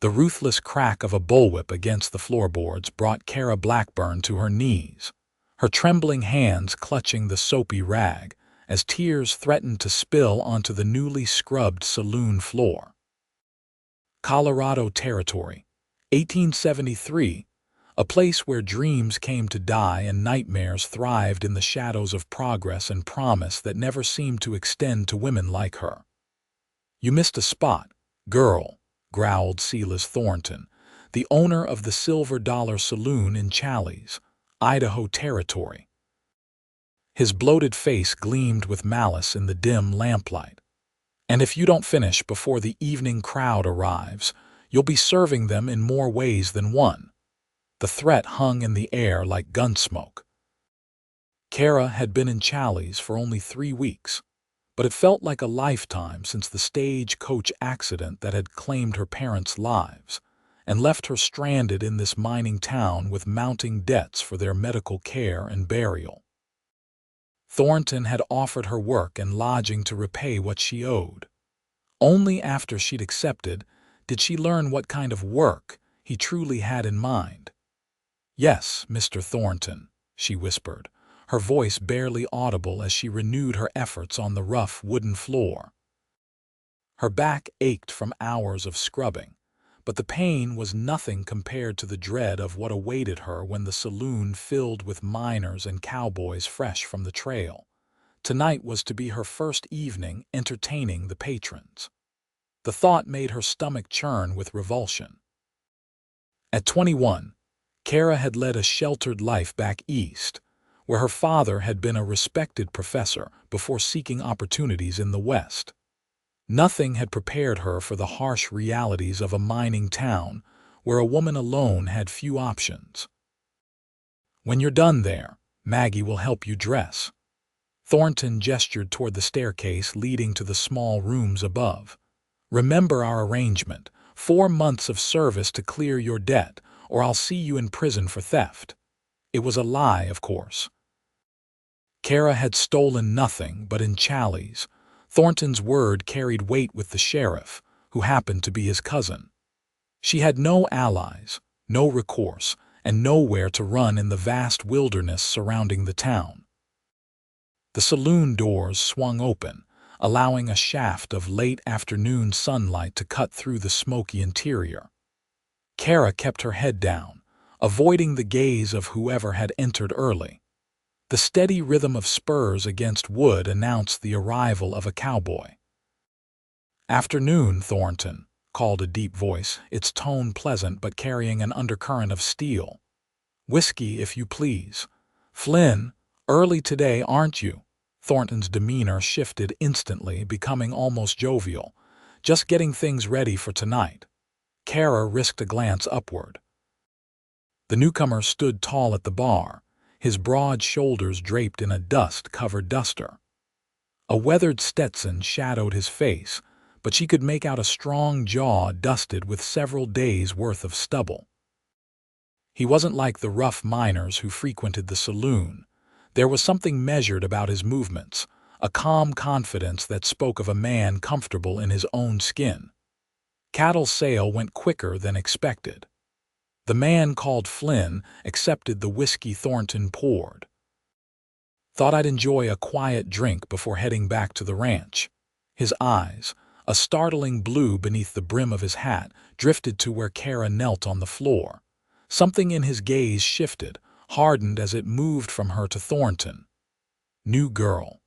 The ruthless crack of a bullwhip against the floorboards brought Keira Blackburn to her knees, her trembling hands clutching the soapy rag as tears threatened to spill onto the newly scrubbed saloon floor. Colorado Territory, 1873, a place where dreams came to die and nightmares thrived in the shadows of progress and promise that never seemed to extend to women like her. "You missed a spot, girl," growled Silas Thornton, the owner of the Silver Dollar Saloon in Challis, Idaho Territory. His bloated face gleamed with malice in the dim lamplight. "And if you don't finish before the evening crowd arrives, you'll be serving them in more ways than one." The threat hung in the air like gunsmoke. Keira had been in Challis for only 3 weeks, but it felt like a lifetime since the stagecoach accident that had claimed her parents' lives and left her stranded in this mining town with mounting debts for their medical care and burial. Thornton had offered her work and lodging to repay what she owed. Only after she'd accepted did she learn what kind of work he truly had in mind. "Yes, Mr. Thornton," she whispered, her voice barely audible as she renewed her efforts on the rough wooden floor. Her back ached from hours of scrubbing, but the pain was nothing compared to the dread of what awaited her when the saloon filled with miners and cowboys fresh from the trail. Tonight was to be her first evening entertaining the patrons. The thought made her stomach churn with revulsion. At 21, Keira had led a sheltered life back east, where her father had been a respected professor before seeking opportunities in the West. Nothing had prepared her for the harsh realities of a mining town where a woman alone had few options. "When you're done there, Maggie will help you dress." Thornton gestured toward the staircase leading to the small rooms above. "Remember our arrangement, 4 months of service to clear your debt, or I'll see you in prison for theft." It was a lie, of course. Keira had stolen nothing, but in Challis, Thornton's word carried weight with the sheriff, who happened to be his cousin. She had no allies, no recourse, and nowhere to run in the vast wilderness surrounding the town. The saloon doors swung open, allowing a shaft of late afternoon sunlight to cut through the smoky interior. Keira kept her head down, avoiding the gaze of whoever had entered early. The steady rhythm of spurs against wood announced the arrival of a cowboy. "Afternoon, Thornton," called a deep voice, its tone pleasant but carrying an undercurrent of steel. "Whiskey, if you please." "Flynn, early today, aren't you?" Thornton's demeanor shifted instantly, becoming almost jovial. "Just getting things ready for tonight." Keira risked a glance upward. The newcomer stood tall at the bar, his broad shoulders draped in a dust-covered duster. A weathered Stetson shadowed his face, but she could make out a strong jaw dusted with several days' worth of stubble. He wasn't like the rough miners who frequented the saloon. There was something measured about his movements, a calm confidence that spoke of a man comfortable in his own skin. Cattle's sale went quicker than expected. The man called Flynn accepted the whiskey Thornton poured. "Thought I'd enjoy a quiet drink before heading back to the ranch." His eyes, a startling blue beneath the brim of his hat, drifted to where Keira knelt on the floor. Something in his gaze shifted, hardened as it moved from her to Thornton. "New girl?"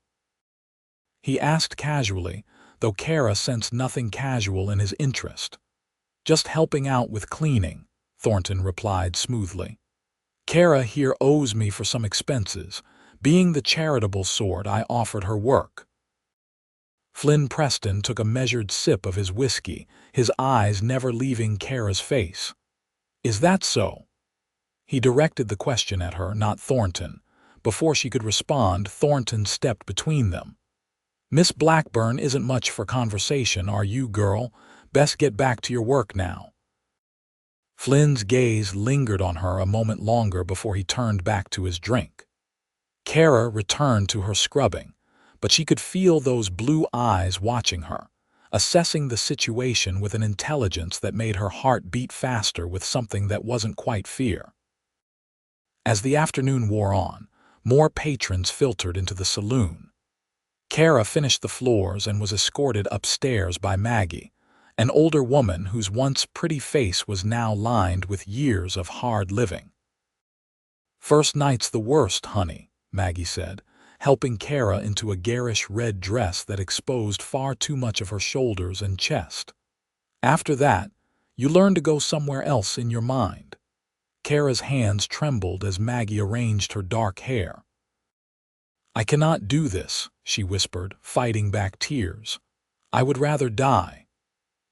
he asked casually, though Keira sensed nothing casual in his interest. "Just helping out with cleaning," Thornton replied smoothly. "Keira here owes me for some expenses. Being the charitable sort, I offered her work." Flynn Preston took a measured sip of his whiskey, his eyes never leaving Keira's face. "Is that so?" He directed the question at her, not Thornton. Before she could respond, Thornton stepped between them. "Miss Blackburn isn't much for conversation, are you, girl? Best get back to your work now." Flynn's gaze lingered on her a moment longer before he turned back to his drink. Keira returned to her scrubbing, but she could feel those blue eyes watching her, assessing the situation with an intelligence that made her heart beat faster with something that wasn't quite fear. As the afternoon wore on, more patrons filtered into the saloon. Keira finished the floors and was escorted upstairs by Maggie, an older woman whose once pretty face was now lined with years of hard living. "First night's the worst, honey," Maggie said, helping Keira into a garish red dress that exposed far too much of her shoulders and chest. "After that, you learn to go somewhere else in your mind." Keira's hands trembled as Maggie arranged her dark hair. "I cannot do this," she whispered, fighting back tears. "I would rather die."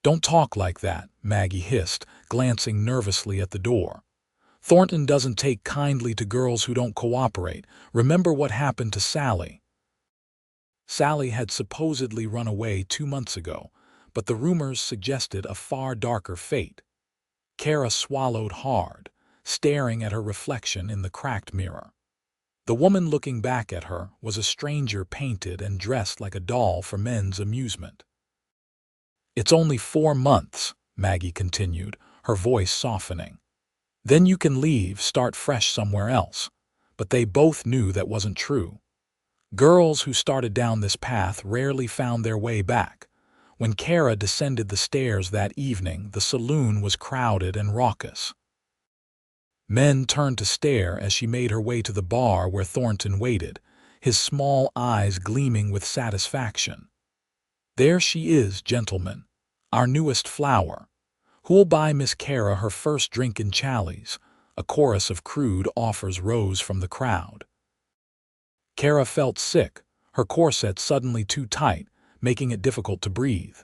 "Don't talk like that," Maggie hissed, glancing nervously at the door. "Thornton doesn't take kindly to girls who don't cooperate. Remember what happened to Sally." Sally had supposedly run away 2 months ago, but the rumors suggested a far darker fate. Keira swallowed hard, staring at her reflection in the cracked mirror. The woman looking back at her was a stranger painted and dressed like a doll for men's amusement. "It's only 4 months," Maggie continued, her voice softening. "Then you can leave, start fresh somewhere else." But they both knew that wasn't true. Girls who started down this path rarely found their way back. When Keira descended the stairs that evening, the saloon was crowded and raucous. Men turned to stare as she made her way to the bar where Thornton waited, his small eyes gleaming with satisfaction. "There she is, gentlemen, our newest flower. Who'll buy Miss Keira her first drink in Challies?" A chorus of crude offers rose from the crowd. Keira felt sick, her corset suddenly too tight, making it difficult to breathe.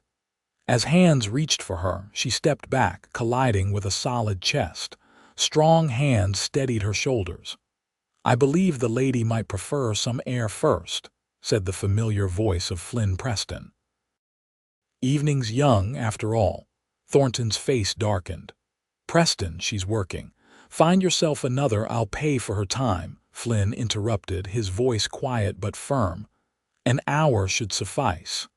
As hands reached for her, she stepped back, colliding with a solid chest. Strong hands steadied her shoulders. "I believe the lady might prefer some air first," said the familiar voice of Flynn Preston. "Evening's young, after all." Thornton's face darkened. "Preston, she's working. Find yourself another, I'll pay for her time," Flynn interrupted, his voice quiet but firm. "An hour should suffice."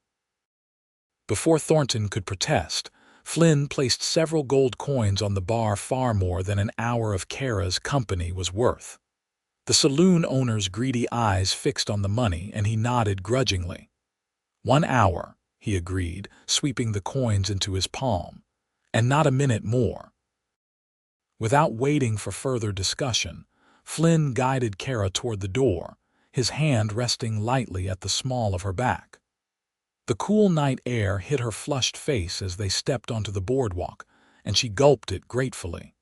Before Thornton could protest, Flynn placed several gold coins on the bar, far more than an hour of Keira's company was worth. The saloon owner's greedy eyes fixed on the money, and he nodded grudgingly. "1 hour," he agreed, sweeping the coins into his palm. "And not a minute more." Without waiting for further discussion, Flynn guided Keira toward the door, his hand resting lightly at the small of her back. The cool night air hit her flushed face as they stepped onto the boardwalk, and she gulped it gratefully.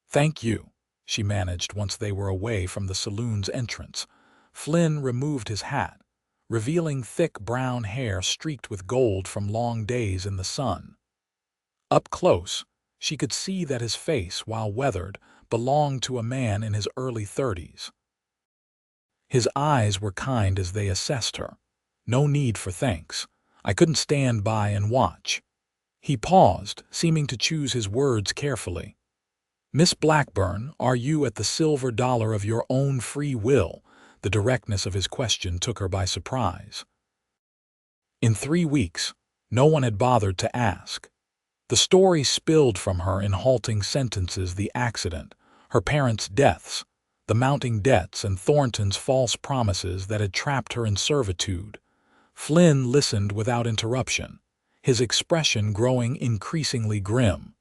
"Thank you," she managed once they were away from the saloon's entrance. Flynn removed his hat, revealing thick brown hair streaked with gold from long days in the sun. Up close, she could see that his face, while weathered, belonged to a man in his early 30s. His eyes were kind as they assessed her. "No need for thanks. I couldn't stand by and watch." He paused, seeming to choose his words carefully. "Miss Blackburn, are you at the silver dollar of your own free will?" The directness of his question took her by surprise. In 3 weeks, no one had bothered to ask. The story spilled from her in halting sentences: the accident, her parents' deaths, the mounting debts, and Thornton's false promises that had trapped her in servitude. Flynn listened without interruption, his expression growing increasingly grim.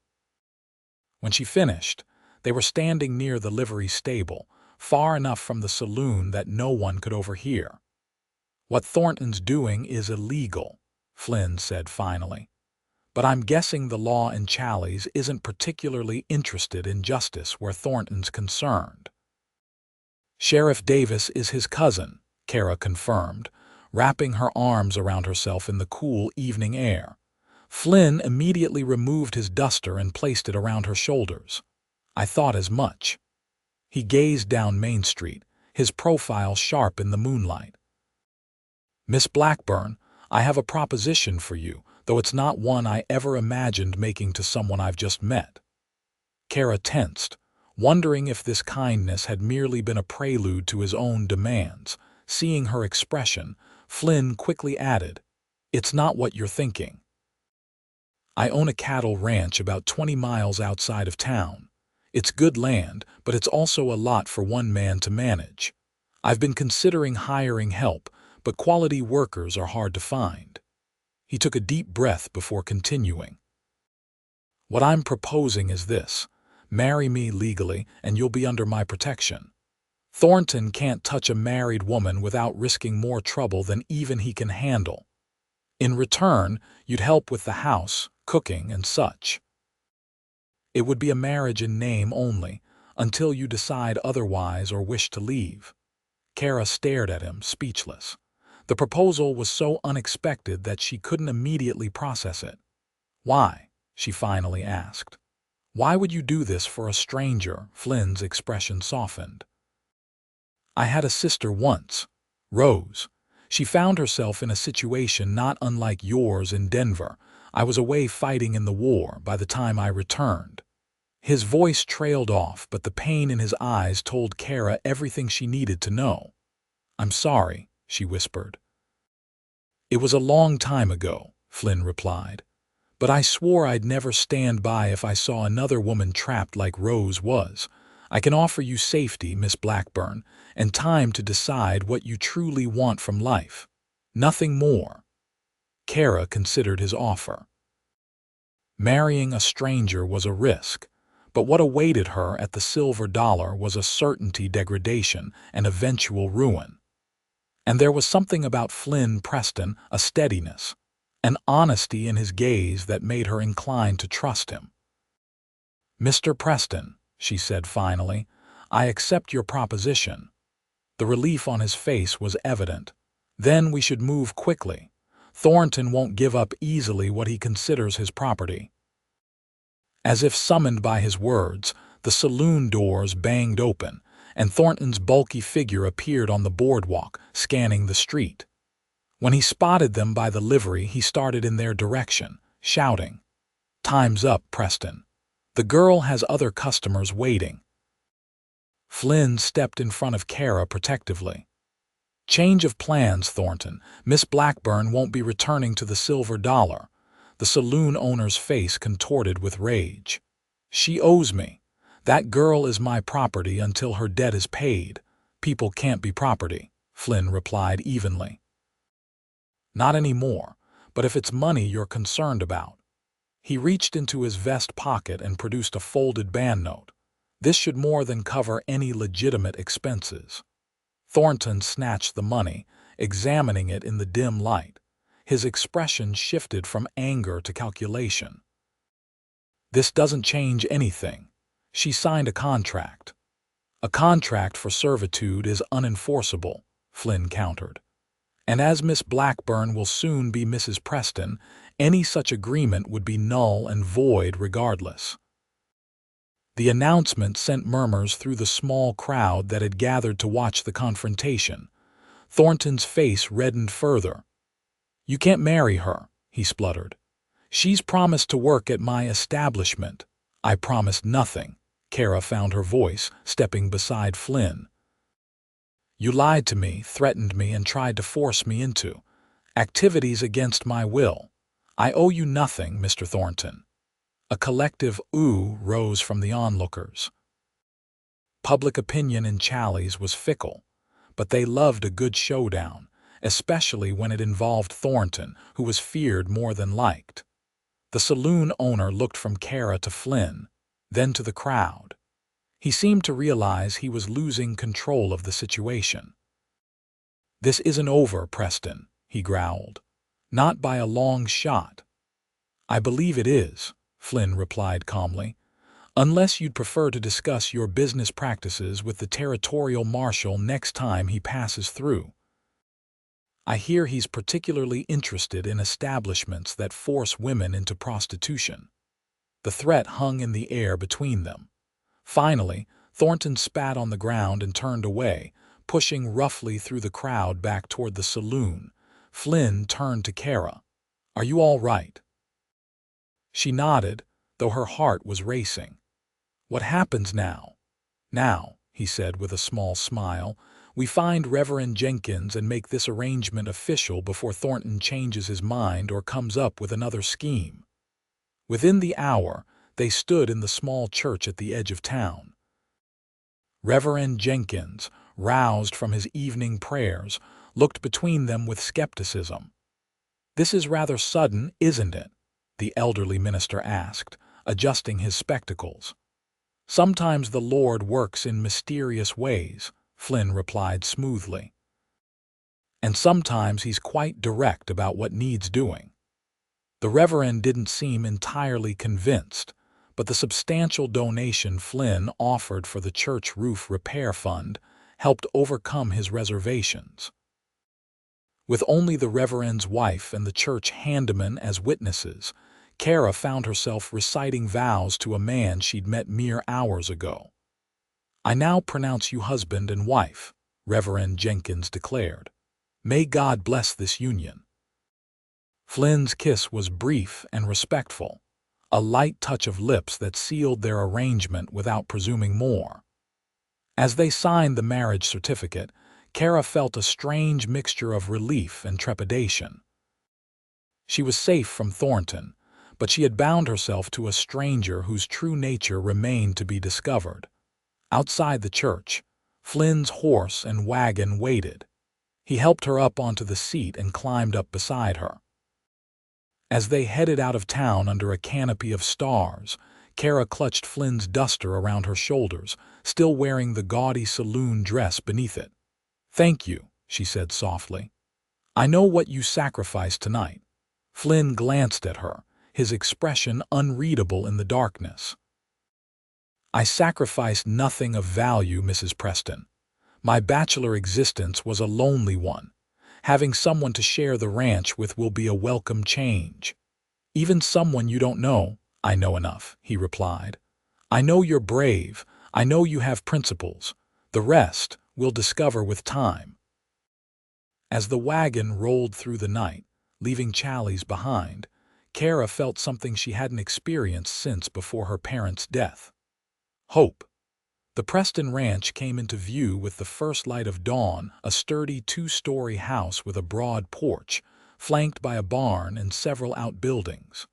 When she finished, they were standing near the livery stable, far enough from the saloon that no one could overhear. "What Thornton's doing is illegal," Flynn said finally. "But I'm guessing the law in Challies isn't particularly interested in justice where Thornton's concerned." "Sheriff Davis is his cousin," Keira confirmed, wrapping her arms around herself in the cool evening air. Flynn immediately removed his duster and placed it around her shoulders. "I thought as much." He gazed down Main Street, his profile sharp in the moonlight. "Miss Blackburn, I have a proposition for you, though it's not one I ever imagined making to someone I've just met." Keira tensed, wondering if this kindness had merely been a prelude to his own demands. Seeing her expression, Flynn quickly added, It's not what you're thinking. I own a cattle ranch about 20 miles outside of town. It's good land, but it's also a lot for one man to manage. I've been considering hiring help, but quality workers are hard to find. He took a deep breath before continuing. What I'm proposing is this. Marry me legally, and you'll be under my protection. Thornton can't touch a married woman without risking more trouble than even he can handle. In return, you'd help with the house, cooking, and such. It would be a marriage in name only, until you decide otherwise or wish to leave. Keira stared at him, speechless. The proposal was so unexpected that she couldn't immediately process it. Why? She finally asked. Why would you do this for a stranger? Flynn's expression softened. I had a sister once, Rose. She found herself in a situation not unlike yours in Denver. I was away fighting in the war by the time I returned. His voice trailed off, but the pain in his eyes told Keira everything she needed to know. I'm sorry, she whispered. It was a long time ago, Flynn replied. But I swore I'd never stand by if I saw another woman trapped like Rose was. I can offer you safety, Miss Blackburn, and time to decide what you truly want from life. Nothing more. Keira considered his offer. Marrying a stranger was a risk, but what awaited her at the Silver Dollar was a certainty degradation and eventual ruin. And there was something about Flynn Preston, a steadiness, an honesty in his gaze that made her inclined to trust him. Mr. Preston, she said finally, I accept your proposition. The relief on his face was evident. Then we should move quickly. Thornton won't give up easily what he considers his property. As if summoned by his words, the saloon doors banged open, and Thornton's bulky figure appeared on the boardwalk, scanning the street. When he spotted them by the livery, he started in their direction, shouting, Time's up, Preston. The girl has other customers waiting. Flynn stepped in front of Keira protectively. Change of plans, Thornton. Miss Blackburn won't be returning to the Silver Dollar. The saloon owner's face contorted with rage. She owes me. That girl is my property until her debt is paid. People can't be property, Flynn replied evenly. Not anymore, but if it's money you're concerned about. He reached into his vest pocket and produced a folded banknote. This should more than cover any legitimate expenses. Thornton snatched the money, examining it in the dim light. His expression shifted from anger to calculation. This doesn't change anything. She signed a contract. A contract for servitude is unenforceable, Flynn countered. And as Miss Blackburn will soon be Mrs. Preston, any such agreement would be null and void regardless. The announcement sent murmurs through the small crowd that had gathered to watch the confrontation. Thornton's face reddened further. You can't marry her, he spluttered. She's promised to work at my establishment. I promised nothing. Keira found her voice, stepping beside Flynn. You lied to me, threatened me, and tried to force me into activities against my will. I owe you nothing, Mr. Thornton. A collective ooh rose from the onlookers. Public opinion in Challies was fickle, but they loved a good showdown, especially when it involved Thornton, who was feared more than liked. The saloon owner looked from Keira to Flynn, then to the crowd. He seemed to realize he was losing control of the situation. This isn't over, Preston, he growled. Not by a long shot. I believe it is, Flynn replied calmly, unless you'd prefer to discuss your business practices with the territorial marshal next time he passes through. I hear he's particularly interested in establishments that force women into prostitution. The threat hung in the air between them. Finally, Thornton spat on the ground and turned away, pushing roughly through the crowd back toward the saloon. Flynn turned to Keira. Are you all right? She nodded, though her heart was racing. What happens now? Now, he said with a small smile, We find Reverend Jenkins and make this arrangement official before Thornton changes his mind or comes up with another scheme. Within the hour, they stood in the small church at the edge of town. Reverend Jenkins, roused from his evening prayers, looked between them with skepticism. "This is rather sudden, isn't it?" the elderly minister asked, adjusting his spectacles. "Sometimes the Lord works in mysterious ways," Flynn replied smoothly. "And sometimes he's quite direct about what needs doing." The Reverend didn't seem entirely convinced, but the substantial donation Flynn offered for the church roof repair fund helped overcome his reservations. With only the Reverend's wife and the church handyman as witnesses, Keira found herself reciting vows to a man she'd met mere hours ago. "I now pronounce you husband and wife," Reverend Jenkins declared. "May God bless this union." Flynn's kiss was brief and respectful, a light touch of lips that sealed their arrangement without presuming more. As they signed the marriage certificate, Keira felt a strange mixture of relief and trepidation. She was safe from Thornton, but she had bound herself to a stranger whose true nature remained to be discovered. Outside the church, Flynn's horse and wagon waited. He helped her up onto the seat and climbed up beside her. As they headed out of town under a canopy of stars, Keira clutched Flynn's duster around her shoulders, still wearing the gaudy saloon dress beneath it. "Thank you," she said softly. "I know what you sacrificed tonight." Flynn glanced at her, his expression unreadable in the darkness. "I sacrificed nothing of value, Mrs. Preston. My bachelor existence was a lonely one. Having someone to share the ranch with will be a welcome change." "Even someone you don't know." "I know enough," he replied. "I know you're brave. I know you have principles. The rest we'll discover with time." As the wagon rolled through the night, leaving Challies behind, Keira felt something she hadn't experienced since before her parents' death. Hope. The Preston Ranch came into view with the first light of dawn, a sturdy two-story house with a broad porch, flanked by a barn and several outbuildings.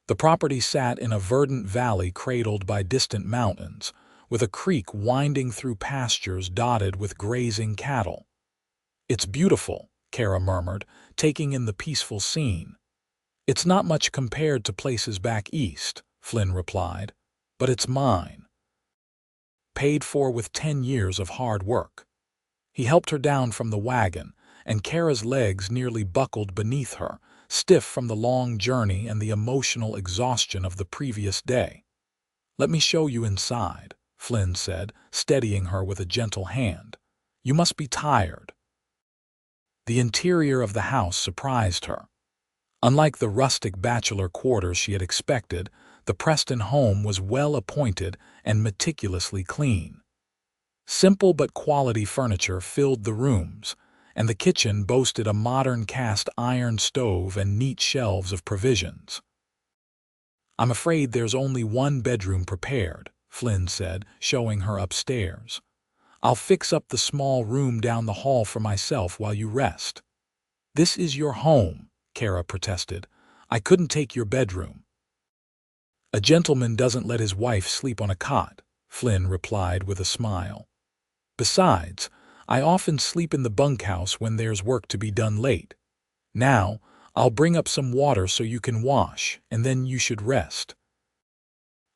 The property sat in a verdant valley cradled by distant mountains, with a creek winding through pastures dotted with grazing cattle. "It's beautiful," Keira murmured, taking in the peaceful scene. "It's not much compared to places back east," Flynn replied, "but it's mine. Paid for with 10 years of hard work." He helped her down from the wagon, and Keira's legs nearly buckled beneath her, stiff from the long journey and the emotional exhaustion of the previous day. "Let me show you inside," Flynn said, steadying her with a gentle hand. "You must be tired." The interior of the house surprised her. Unlike the rustic bachelor quarters she had expected, the Preston home was well appointed and meticulously clean. Simple but quality furniture filled the rooms, and the kitchen boasted a modern cast iron stove and neat shelves of provisions. "I'm afraid there's only one bedroom prepared," Flynn said, showing her upstairs. "I'll fix up the small room down the hall for myself while you rest." "This is your home," Keira protested. "I couldn't take your bedroom." "A gentleman doesn't let his wife sleep on a cot," Flynn replied with a smile. "Besides, I often sleep in the bunkhouse when there's work to be done late. Now, I'll bring up some water so you can wash, and then you should rest.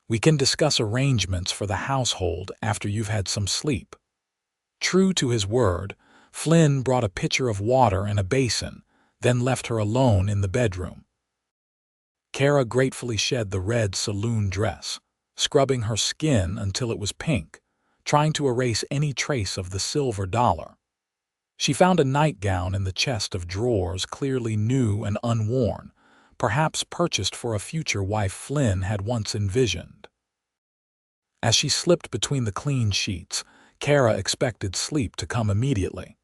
We can discuss arrangements for the household after you've had some sleep." True to his word, Flynn brought a pitcher of water and a basin, then left her alone in the bedroom. Keira gratefully shed the red saloon dress, scrubbing her skin until it was pink, trying to erase any trace of the silver dollar. She found a nightgown in the chest of drawers, clearly new and unworn, perhaps purchased for a future wife Flynn had once envisioned. As she slipped between the clean sheets, Keira expected sleep to come immediately.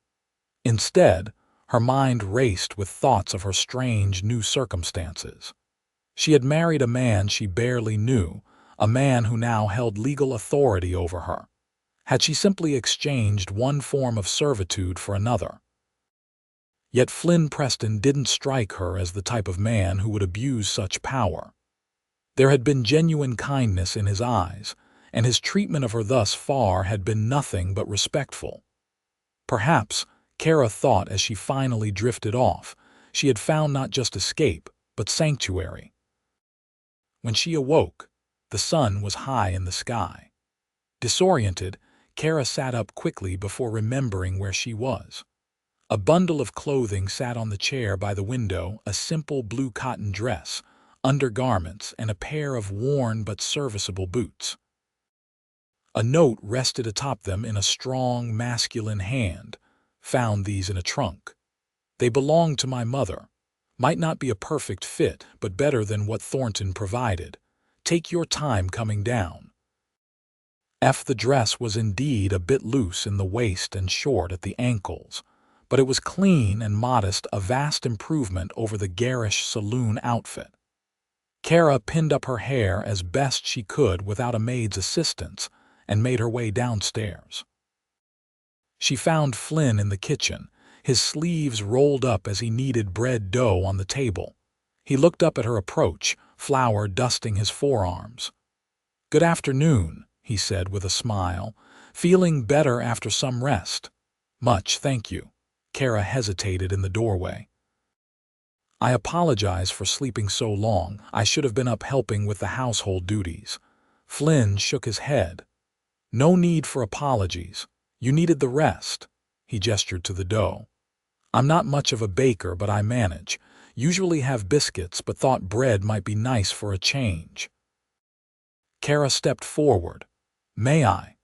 Instead, her mind raced with thoughts of her strange new circumstances. She had married a man she barely knew, a man who now held legal authority over her. Had she simply exchanged one form of servitude for another? Yet Flynn Preston didn't strike her as the type of man who would abuse such power. There had been genuine kindness in his eyes, and his treatment of her thus far had been nothing but respectful. Perhaps, Keira thought as she finally drifted off, she had found not just escape, but sanctuary. When she awoke, the sun was high in the sky. Disoriented, Keira sat up quickly before remembering where she was. A bundle of clothing sat on the chair by the window, a simple blue cotton dress, undergarments, and a pair of worn but serviceable boots. A note rested atop them in a strong, masculine hand. Found these in a trunk. They belonged to my mother. Might not be a perfect fit, but better than what Thornton provided. Take your time coming down. The dress was indeed a bit loose in the waist and short at the ankles, but it was clean and modest, a vast improvement over the garish saloon outfit. Keira pinned up her hair as best she could without a maid's assistance and made her way downstairs. She found Flynn in the kitchen, his sleeves rolled up as he kneaded bread dough on the table. He looked up at her approach, flour dusting his forearms. "Good afternoon," he said with a smile, "feeling better after some rest?" "Much, thank you." Keira hesitated in the doorway. "I apologize for sleeping so long. I should have been up helping with the household duties." Flynn shook his head. "No need for apologies. You needed the rest." He gestured to the dough. "I'm not much of a baker, but I manage. Usually have biscuits, but thought bread might be nice for a change." Keira stepped forward. "May I?"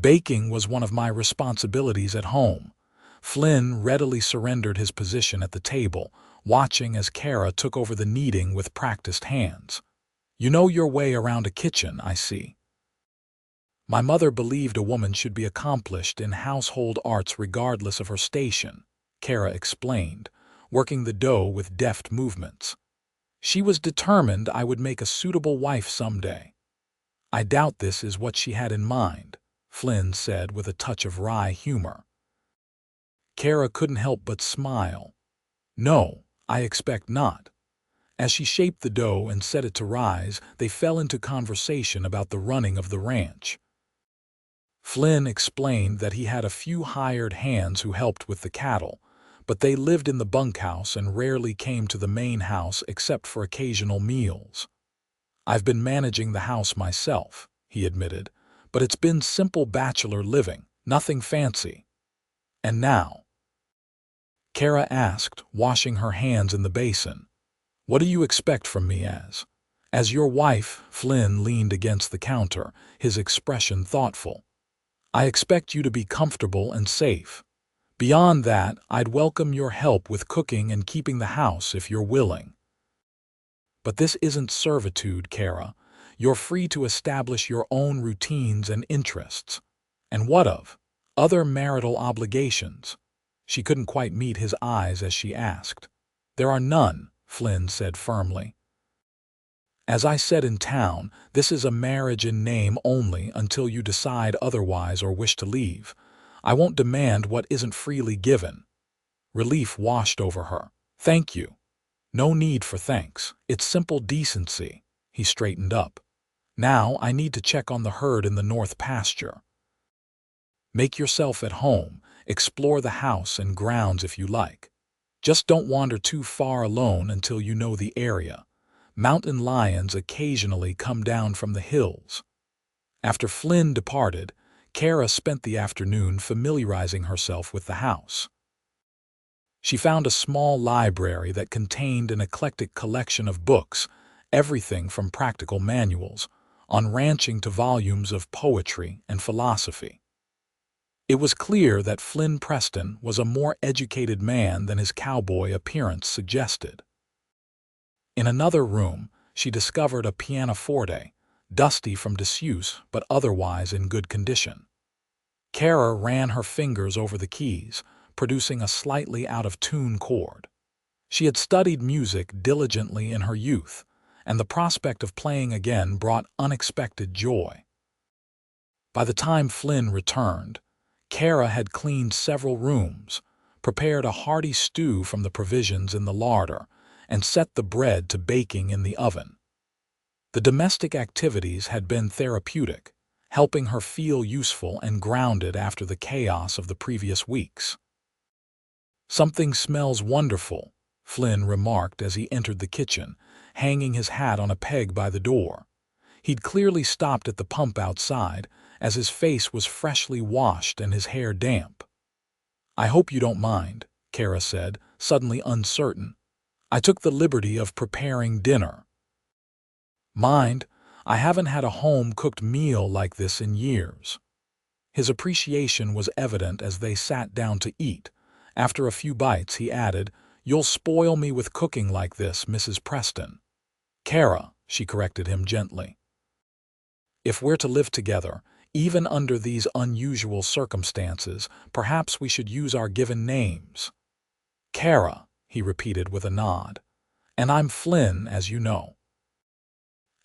"Baking was one of my responsibilities at home." Flynn readily surrendered his position at the table, watching as Keira took over the kneading with practiced hands. "You know your way around a kitchen, I see." "My mother believed a woman should be accomplished in household arts regardless of her station," Keira explained, working the dough with deft movements. "She was determined I would make a suitable wife someday." "I doubt this is what she had in mind," Flynn said with a touch of wry humor. Keira couldn't help but smile. "No, I expect not." As she shaped the dough and set it to rise, they fell into conversation about the running of the ranch. Flynn explained that he had a few hired hands who helped with the cattle, but they lived in the bunkhouse and rarely came to the main house except for occasional meals. "I've been managing the house myself," he admitted, "but it's been simple bachelor living, nothing fancy." "And now?" Keira asked, washing her hands in the basin. "What do you expect from me as your wife?" Flynn leaned against the counter, his expression thoughtful. "I expect you to be comfortable and safe. Beyond that, I'd welcome your help with cooking and keeping the house if you're willing." "But this isn't servitude, Keira. You're free to establish your own routines and interests." "And what of other marital obligations?" She couldn't quite meet his eyes as she asked. "There are none," Flynn said firmly. "As I said in town, this is a marriage in name only until you decide otherwise or wish to leave. I won't demand what isn't freely given." Relief washed over her. "Thank you." "No need for thanks. It's simple decency." He straightened up. "Now I need to check on the herd in the north pasture." "Make yourself at home. Explore the house and grounds if you like. Just don't wander too far alone until you know the area. Mountain lions occasionally come down from the hills." After Flynn departed, Keira spent the afternoon familiarizing herself with the house. She found a small library that contained an eclectic collection of books, everything from practical manuals on ranching to volumes of poetry and philosophy. It was clear that Flynn Preston was a more educated man than his cowboy appearance suggested. In another room, she discovered a pianoforte, dusty from disuse but otherwise in good condition. Keira ran her fingers over the keys, producing a slightly out-of-tune chord. She had studied music diligently in her youth, and the prospect of playing again brought unexpected joy. By the time Flynn returned, Keira had cleaned several rooms, prepared a hearty stew from the provisions in the larder, and set the bread to baking in the oven. The domestic activities had been therapeutic, helping her feel useful and grounded after the chaos of the previous weeks. "Something smells wonderful," Flynn remarked as he entered the kitchen, hanging his hat on a peg by the door. He'd clearly stopped at the pump outside, as his face was freshly washed and his hair damp. "I hope you don't mind," Keira said, suddenly uncertain. "I took the liberty of preparing dinner." "Mind? I haven't had a home-cooked meal like this in years." His appreciation was evident as they sat down to eat. After a few bites, he added, "You'll spoil me with cooking like this, Mrs. Preston." "Keira," she corrected him gently. "If we're to live together, even under these unusual circumstances, perhaps we should use our given names." "Keira," he repeated with a nod. "And I'm Flynn, as you know."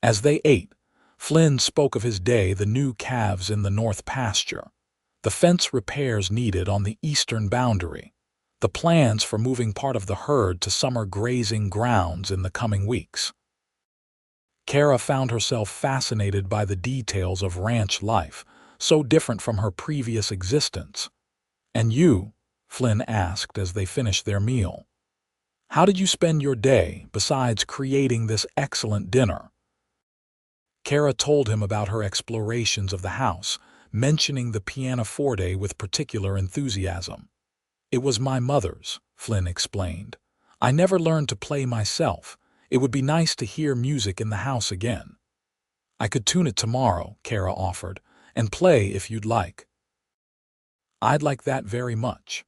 As they ate, Flynn spoke of his day, the new calves in the north pasture, the fence repairs needed on the eastern boundary, the plans for moving part of the herd to summer grazing grounds in the coming weeks. Keira found herself fascinated by the details of ranch life, so different from her previous existence. "And you?" Flynn asked as they finished their meal. "How did you spend your day, besides creating this excellent dinner?" Keira told him about her explorations of the house, mentioning the pianoforte with particular enthusiasm. "It was my mother's," Flynn explained. "I never learned to play myself. It would be nice to hear music in the house again." "I could tune it tomorrow," Keira offered, "and play if you'd like." "I'd like that very much."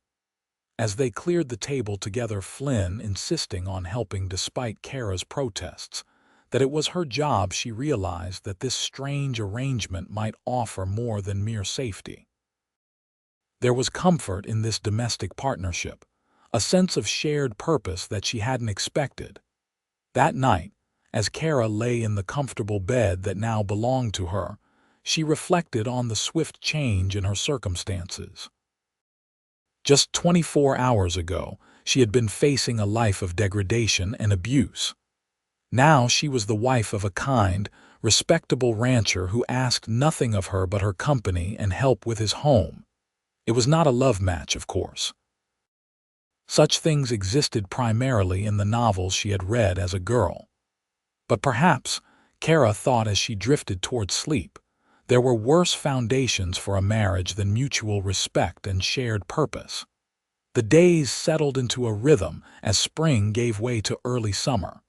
As they cleared the table together, Flynn insisting on helping despite Keira's protests, that it was her job, she realized that this strange arrangement might offer more than mere safety. There was comfort in this domestic partnership, a sense of shared purpose that she hadn't expected. That night, as Keira lay in the comfortable bed that now belonged to her, she reflected on the swift change in her circumstances. Just 24 hours ago, she had been facing a life of degradation and abuse. Now she was the wife of a kind, respectable rancher who asked nothing of her but her company and help with his home. It was not a love match, of course. Such things existed primarily in the novels she had read as a girl. But perhaps, Keira thought as she drifted toward sleep, there were worse foundations for a marriage than mutual respect and shared purpose. The days settled into a rhythm as spring gave way to early summer.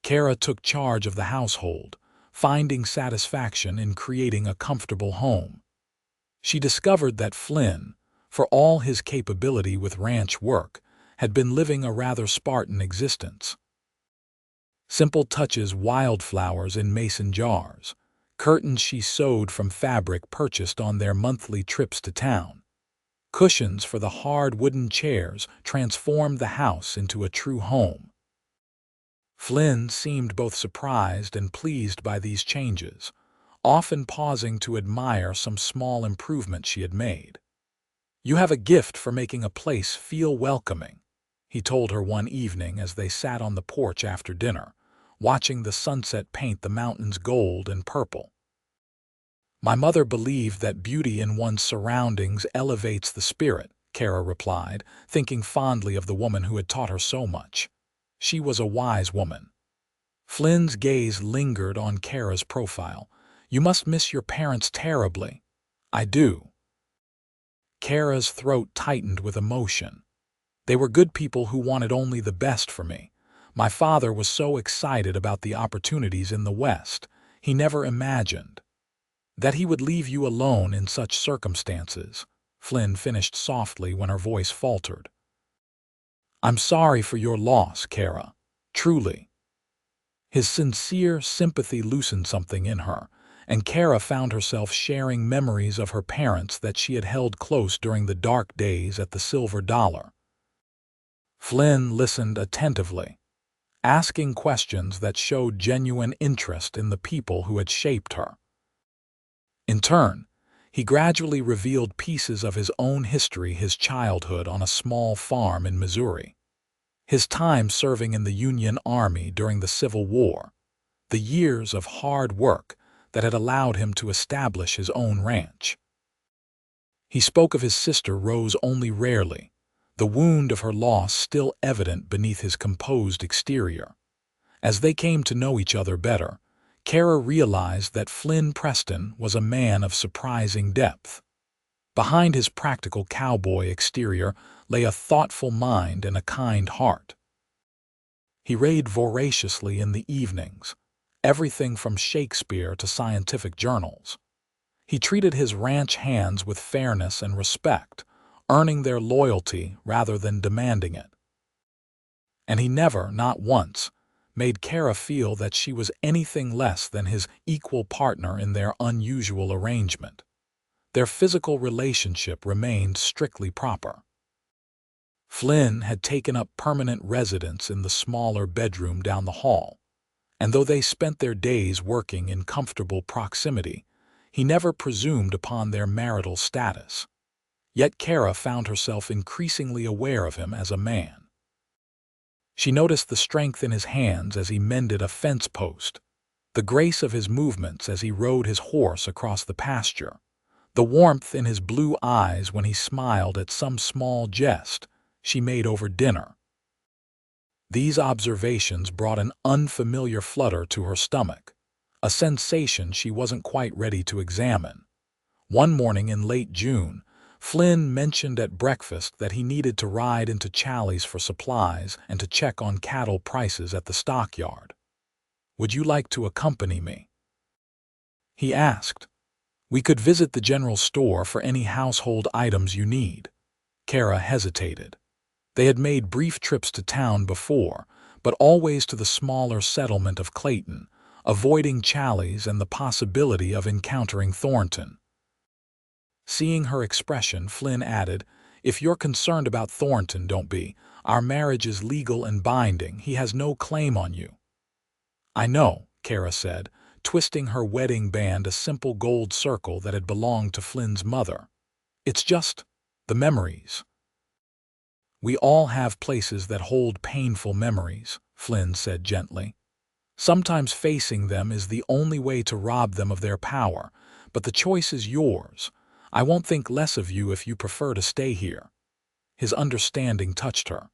Keira took charge of the household, finding satisfaction in creating a comfortable home. She discovered that Flynn, for all his capability with ranch work, had been living a rather Spartan existence. Simple touches: wildflowers in mason jars, curtains she sewed from fabric purchased on their monthly trips to town, cushions for the hard wooden chairs transformed the house into a true home. Flynn seemed both surprised and pleased by these changes, often pausing to admire some small improvement she had made. "You have a gift for making a place feel welcoming," he told her one evening as they sat on the porch after dinner, watching the sunset paint the mountains gold and purple. "My mother believed that beauty in one's surroundings elevates the spirit," Keira replied, thinking fondly of the woman who had taught her so much. She was a wise woman. Flynn's gaze lingered on Keira's profile. "You must miss your parents terribly." "I do." Keira's throat tightened with emotion. "They were good people who wanted only the best for me. My father was so excited about the opportunities in the West. He never imagined that he would leave you alone in such circumstances," Flynn finished softly when her voice faltered. "I'm sorry for your loss, Keira. Truly." His sincere sympathy loosened something in her, and Keira found herself sharing memories of her parents that she had held close during the dark days at the Silver Dollar. Flynn listened attentively, asking questions that showed genuine interest in the people who had shaped her. In turn, he gradually revealed pieces of his own history, his childhood on a small farm in Missouri, his time serving in the Union Army during the Civil War, the years of hard work that had allowed him to establish his own ranch. He spoke of his sister Rose only rarely, the wound of her loss still evident beneath his composed exterior. As they came to know each other better, Keira realized that Flynn Preston was a man of surprising depth. Behind his practical cowboy exterior lay a thoughtful mind and a kind heart. He read voraciously in the evenings, everything from Shakespeare to scientific journals. He treated his ranch hands with fairness and respect, earning their loyalty rather than demanding it. And he never, not once, made Keira feel that she was anything less than his equal partner in their unusual arrangement. Their physical relationship remained strictly proper. Flynn had taken up permanent residence in the smaller bedroom down the hall, and though they spent their days working in comfortable proximity, he never presumed upon their marital status. Yet Keira found herself increasingly aware of him as a man. She noticed the strength in his hands as he mended a fence post, the grace of his movements as he rode his horse across the pasture, the warmth in his blue eyes when he smiled at some small jest she made over dinner. These observations brought an unfamiliar flutter to her stomach, a sensation she wasn't quite ready to examine. One morning in late June, Flynn mentioned at breakfast that he needed to ride into Challies for supplies and to check on cattle prices at the stockyard. "Would you like to accompany me?" he asked. "We could visit the general store for any household items you need." Keira hesitated. They had made brief trips to town before, but always to the smaller settlement of Clayton, avoiding Challies and the possibility of encountering Thornton. Seeing her expression, Flynn added, "If you're concerned about Thornton, don't be. Our marriage is legal and binding. He has no claim on you." "I know," Keira said, twisting her wedding band a simple gold circle that had belonged to Flynn's mother. "It's just the memories." "We all have places that hold painful memories," Flynn said gently. "Sometimes facing them is the only way to rob them of their power, but the choice is yours. I won't think less of you if you prefer to stay here." His understanding touched her.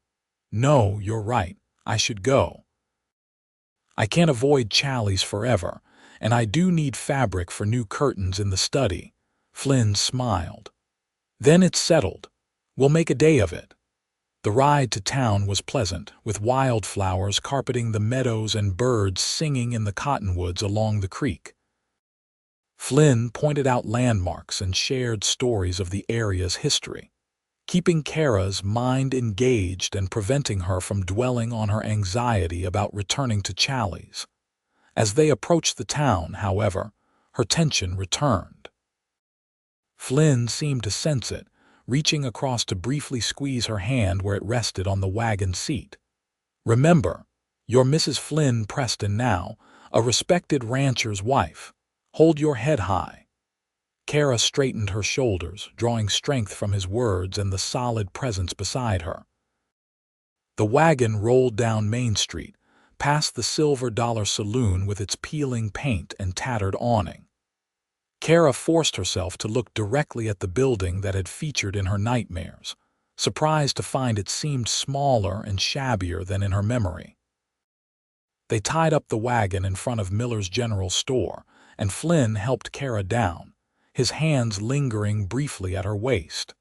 "No, you're right. I should go. I can't avoid Challies forever, and I do need fabric for new curtains in the study." Flynn smiled. "Then it's settled. We'll make a day of it." The ride to town was pleasant, with wildflowers carpeting the meadows and birds singing in the cottonwoods along the creek. Flynn pointed out landmarks and shared stories of the area's history, keeping Keira's mind engaged and preventing her from dwelling on her anxiety about returning to Challies. As they approached the town, however, her tension returned. Flynn seemed to sense it, reaching across to briefly squeeze her hand where it rested on the wagon seat. "Remember, you're Mrs. Flynn Preston now, a respected rancher's wife. Hold your head high." Keira straightened her shoulders, drawing strength from his words and the solid presence beside her. The wagon rolled down Main Street, past the Silver Dollar Saloon with its peeling paint and tattered awning. Keira forced herself to look directly at the building that had featured in her nightmares, surprised to find it seemed smaller and shabbier than in her memory. They tied up the wagon in front of Miller's General Store, and Flynn helped Keira down, his hands lingering briefly at her waist.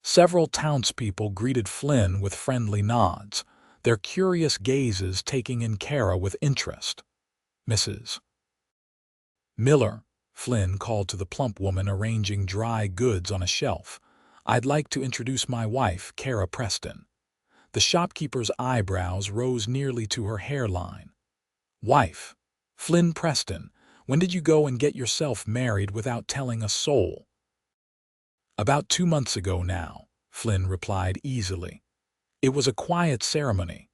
Several townspeople greeted Flynn with friendly nods, their curious gazes taking in Keira with interest. "Mrs. Miller," Flynn called to the plump woman arranging dry goods on a shelf, "I'd like to introduce my wife, Keira Preston." The shopkeeper's eyebrows rose nearly to her hairline. "Wife? Flynn Preston, when did you go and get yourself married without telling a soul?" "About 2 months ago now," Flynn replied easily. "It was a quiet ceremony."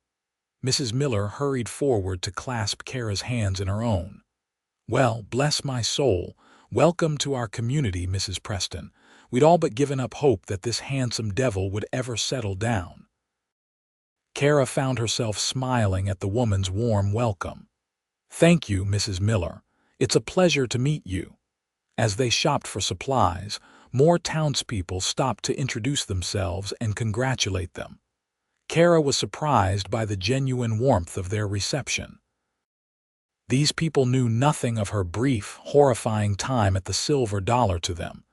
Mrs. Miller hurried forward to clasp Keira's hands in her own. "Well, bless my soul, "Welcome to our community, Mrs. Preston. We'd all but given up hope that this handsome devil would ever settle down." Keira found herself smiling at the woman's warm welcome. "Thank you, Mrs. Miller. It's a pleasure to meet you." As they shopped for supplies, more townspeople stopped to introduce themselves and congratulate them. Keira was surprised by the genuine warmth of their reception. These people knew nothing of her brief, horrifying time at the Silver Dollar to them.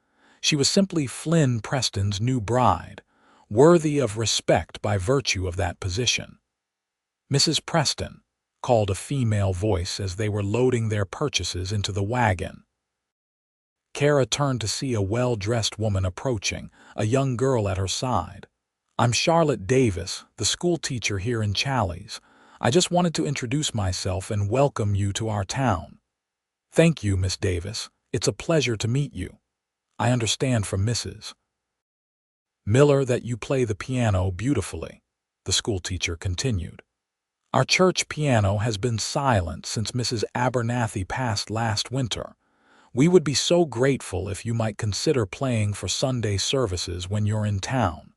She was simply Flynn Preston's new bride, worthy of respect by virtue of that position. "Mrs. Preston," called a female voice as they were loading their purchases into the wagon. Keira turned to see a well-dressed woman approaching, a young girl at her side. "I'm Charlotte Davis, the schoolteacher here in Challies. I just wanted to introduce myself and welcome you to our town." "Thank you, Miss Davis. It's a pleasure to meet you. I understand from Mrs. Miller that you play the piano beautifully," the schoolteacher continued. "Our church piano has been silent since Mrs. Abernathy passed last winter. We would be so grateful if you might consider playing for Sunday services when you're in town."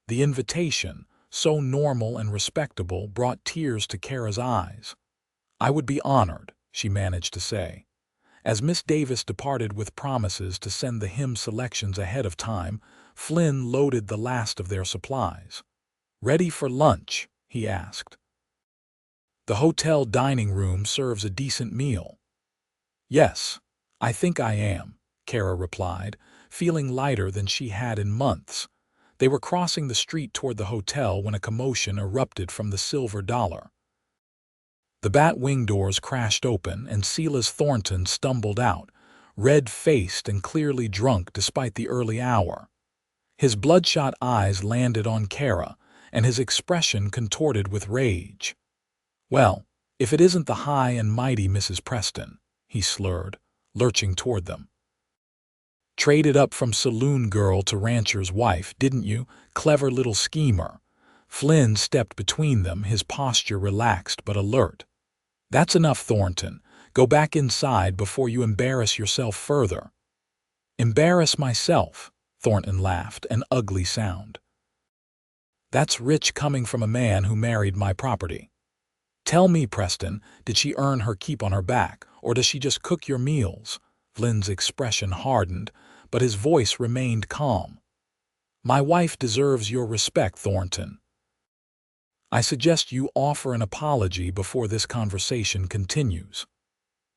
The invitation, so normal and respectable, brought tears to Keira's eyes. "I would be honored," she managed to say. As Miss Davis departed with promises to send the hymn selections ahead of time, Flynn loaded the last of their supplies. "Ready for lunch?" he asked. "The hotel dining room serves a decent meal." "Yes, I think I am," Keira replied, feeling lighter than she had in months. They were crossing the street toward the hotel when a commotion erupted from the Silver Dollar. The bat-wing doors crashed open and Silas Thornton stumbled out, red-faced and clearly drunk despite the early hour. His bloodshot eyes landed on Keira, and his expression contorted with rage. "Well, if it isn't the high and mighty Mrs. Preston," he slurred, lurching toward them. "Traded up from saloon girl to rancher's wife, didn't you? Clever little schemer." Flynn stepped between them, his posture relaxed but alert. "That's enough, Thornton. Go back inside before you embarrass yourself further." "Embarrass myself?" Thornton laughed, an ugly sound. "That's rich coming from a man who married my property. Tell me, Preston, did she earn her keep on her back, or does she just cook your meals?" Flynn's expression hardened, but his voice remained calm. "My wife deserves your respect, Thornton. I suggest you offer an apology before this conversation continues."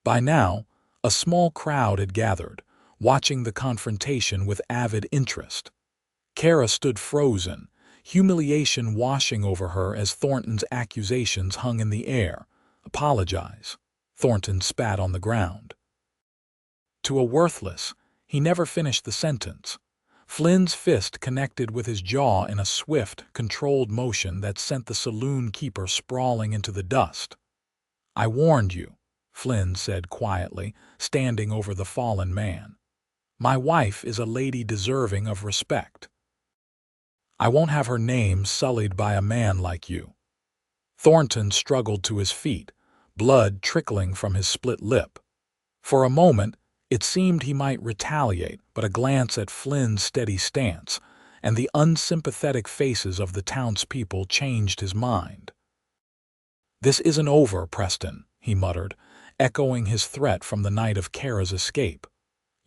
By now, a small crowd had gathered, watching the confrontation with avid interest. Keira stood frozen, humiliation washing over her as Thornton's accusations hung in the air. "Apologize." Thornton spat on the ground. "To a worthless," he never finished the sentence. Flynn's fist connected with his jaw in a swift, controlled motion that sent the saloon keeper sprawling into the dust. "I warned you," Flynn said quietly, standing over the fallen man. "My wife is a lady deserving of respect. I won't have her name sullied by a man like you." Thornton struggled to his feet, blood trickling from his split lip. For a moment, it seemed he might retaliate, but a glance at Flynn's steady stance and the unsympathetic faces of the townspeople changed his mind. "This isn't over, Preston," he muttered, echoing his threat from the night of Keira's escape.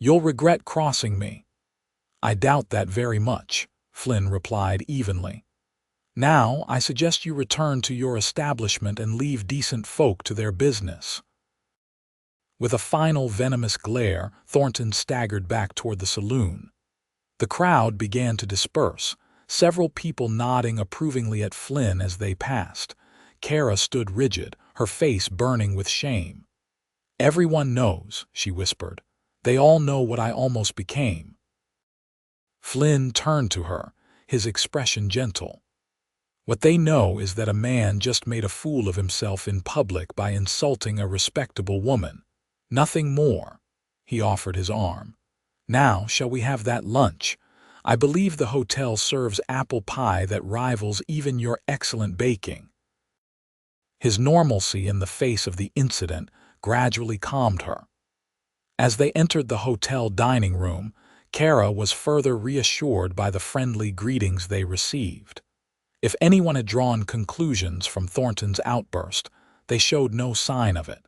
"You'll regret crossing me." "I doubt that very much," Flynn replied evenly. "Now, I suggest you return to your establishment and leave decent folk to their business." With a final venomous glare, Thornton staggered back toward the saloon. The crowd began to disperse, several people nodding approvingly at Flynn as they passed. Keira stood rigid, her face burning with shame. "Everyone knows," she whispered. "They all know what I almost became." Flynn turned to her, his expression gentle. "What they know is that a man just made a fool of himself in public by insulting a respectable woman. Nothing more." He offered his arm. "Now, shall we have that lunch? I believe the hotel serves apple pie that rivals even your excellent baking." His normalcy in the face of the incident gradually calmed her. As they entered the hotel dining room, Keira was further reassured by the friendly greetings they received. If anyone had drawn conclusions from Thornton's outburst, they showed no sign of it.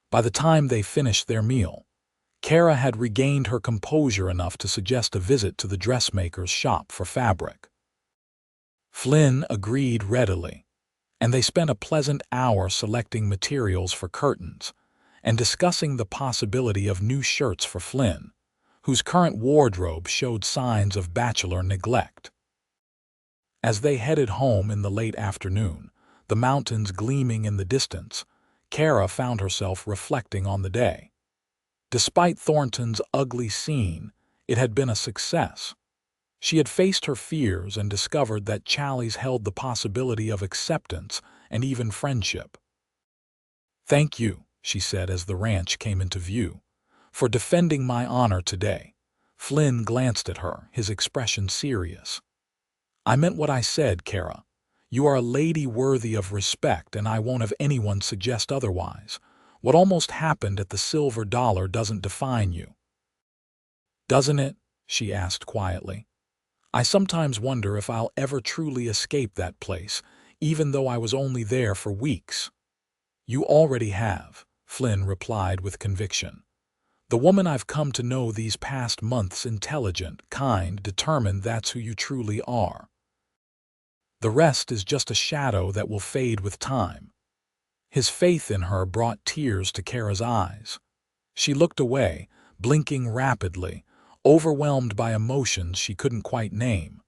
By the time they finished their meal, Keira had regained her composure enough to suggest a visit to the dressmaker's shop for fabric. Flynn agreed readily, and they spent a pleasant hour selecting materials for curtains and discussing the possibility of new shirts for Flynn, whose current wardrobe showed signs of bachelor neglect. As they headed home in the late afternoon, the mountains gleaming in the distance, Keira found herself reflecting on the day. Despite Thornton's ugly scene, it had been a success. She had faced her fears and discovered that Challies held the possibility of acceptance and even friendship. "Thank you," she said as the ranch came into view, "for defending my honor today." Flynn glanced at her, his expression serious. "I meant what I said, Keira. You are a lady worthy of respect, and I won't have anyone suggest otherwise. What almost happened at the Silver Dollar doesn't define you." "Doesn't it?" she asked quietly. "I sometimes wonder if I'll ever truly escape that place, even though I was only there for weeks." "You already have," Flynn replied with conviction. "The woman I've come to know these past months, intelligent, kind, determined, that's who you truly are. The rest is just a shadow that will fade with time." His faith in her brought tears to Keira's eyes. She looked away, blinking rapidly, overwhelmed by emotions she couldn't quite name.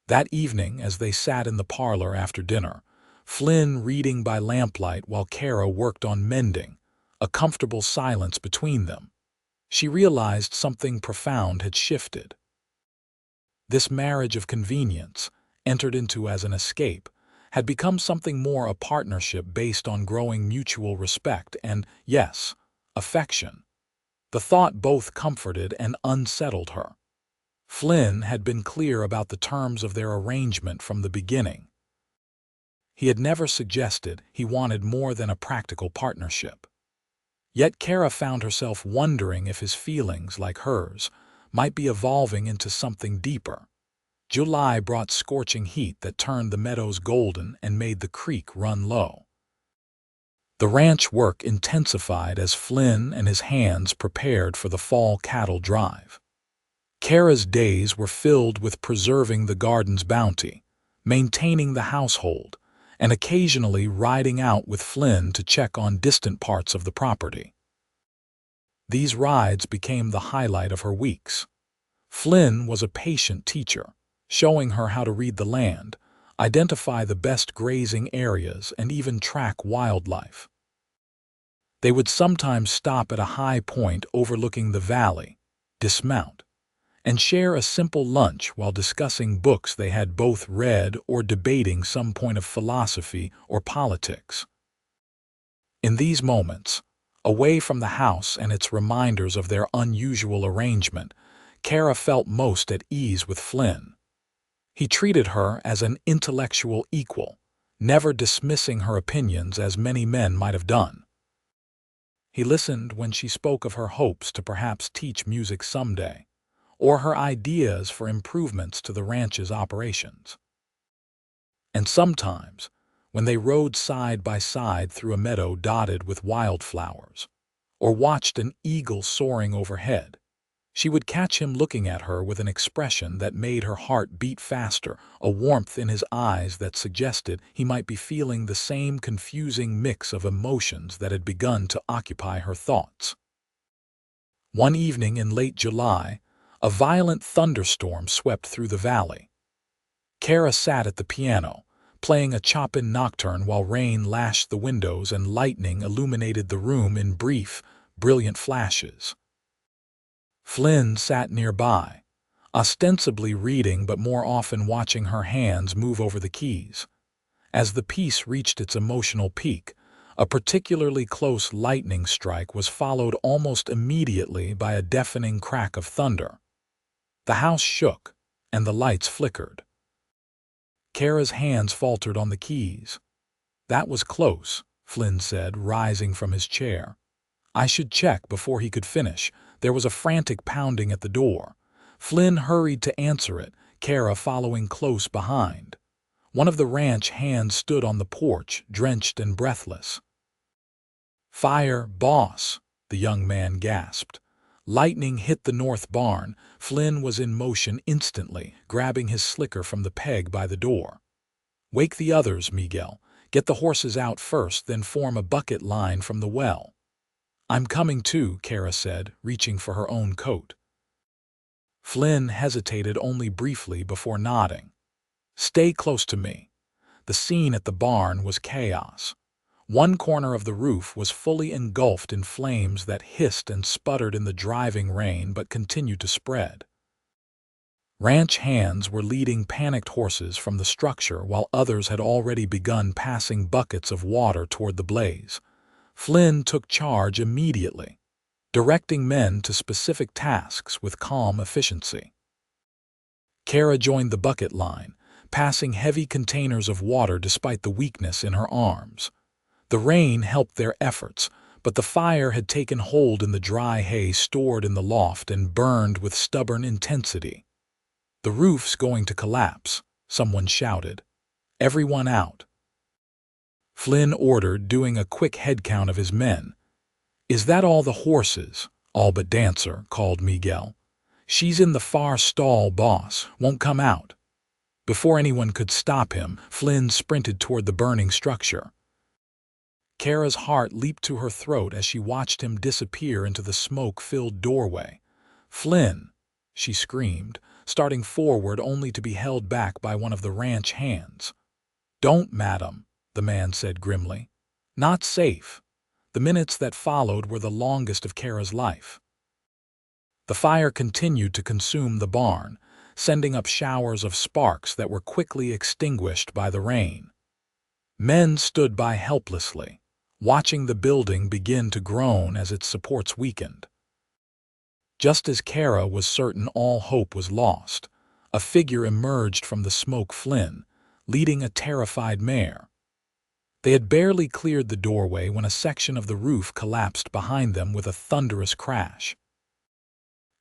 That evening, as they sat in the parlor after dinner, Flynn reading by lamplight while Keira worked on mending, a comfortable silence between them, she realized something profound had shifted. This marriage of convenience, entered into as an escape, had become something more, a partnership based on growing mutual respect and, yes, affection. The thought both comforted and unsettled her. Flynn had been clear about the terms of their arrangement from the beginning. He had never suggested he wanted more than a practical partnership. Yet Keira found herself wondering if his feelings, like hers, might be evolving into something deeper. July brought scorching heat that turned the meadows golden and made the creek run low. The ranch work intensified as Flynn and his hands prepared for the fall cattle drive. Keira's days were filled with preserving the garden's bounty, maintaining the household, and occasionally riding out with Flynn to check on distant parts of the property. These rides became the highlight of her weeks. Flynn was a patient teacher, showing her how to read the land, identify the best grazing areas, and even track wildlife. They would sometimes stop at a high point overlooking the valley, dismount, and share a simple lunch while discussing books they had both read or debating some point of philosophy or politics. In these moments, away from the house and its reminders of their unusual arrangement, Keira felt most at ease with Flynn. He treated her as an intellectual equal, never dismissing her opinions as many men might have done. He listened when she spoke of her hopes to perhaps teach music someday, or her ideas for improvements to the ranch's operations. And sometimes, when they rode side by side through a meadow dotted with wildflowers, or watched an eagle soaring overhead, she would catch him looking at her with an expression that made her heart beat faster, a warmth in his eyes that suggested he might be feeling the same confusing mix of emotions that had begun to occupy her thoughts. One evening in late July, a violent thunderstorm swept through the valley. Keira sat at the piano, playing a Chopin nocturne while rain lashed the windows and lightning illuminated the room in brief, brilliant flashes. Flynn sat nearby, ostensibly reading but more often watching her hands move over the keys. As the piece reached its emotional peak, a particularly close lightning strike was followed almost immediately by a deafening crack of thunder. The house shook, and the lights flickered. Keira's hands faltered on the keys. "That was close," Flynn said, rising from his chair. I should check before he could finish. There was a frantic pounding at the door. Flynn hurried to answer it, Keira following close behind. One of the ranch hands stood on the porch, drenched and breathless. "Fire, boss," the young man gasped. Lightning hit the north barn. Flynn was in motion instantly, grabbing his slicker from the peg by the door. "Wake the others, Miguel. Get the horses out first, then form a bucket line from the well." "I'm coming too," Keira said, reaching for her own coat. Flynn hesitated only briefly before nodding. "Stay close to me." The scene at the barn was chaos. One corner of the roof was fully engulfed in flames that hissed and sputtered in the driving rain but continued to spread. Ranch hands were leading panicked horses from the structure while others had already begun passing buckets of water toward the blaze. Flynn took charge immediately, directing men to specific tasks with calm efficiency. Keira joined the bucket line, passing heavy containers of water despite the weakness in her arms. The rain helped their efforts, but the fire had taken hold in the dry hay stored in the loft and burned with stubborn intensity. "The roof's going to collapse," someone shouted. "Everyone out." Flynn ordered, doing a quick head count of his men. "Is that all the horses?" "All but Dancer," called Miguel. "She's in the far stall, boss. Won't come out." Before anyone could stop him, Flynn sprinted toward the burning structure. Keira's heart leaped to her throat as she watched him disappear into the smoke-filled doorway. "Flynn!" she screamed, starting forward only to be held back by one of the ranch hands. "Don't, madam," the man said grimly. "Not safe." The minutes that followed were the longest of Keira's life. The fire continued to consume the barn, sending up showers of sparks that were quickly extinguished by the rain. Men stood by helplessly, watching the building begin to groan as its supports weakened. Just as Keira was certain all hope was lost, a figure emerged from the smoke. Flynn, leading a terrified mare. They had barely cleared the doorway when a section of the roof collapsed behind them with a thunderous crash.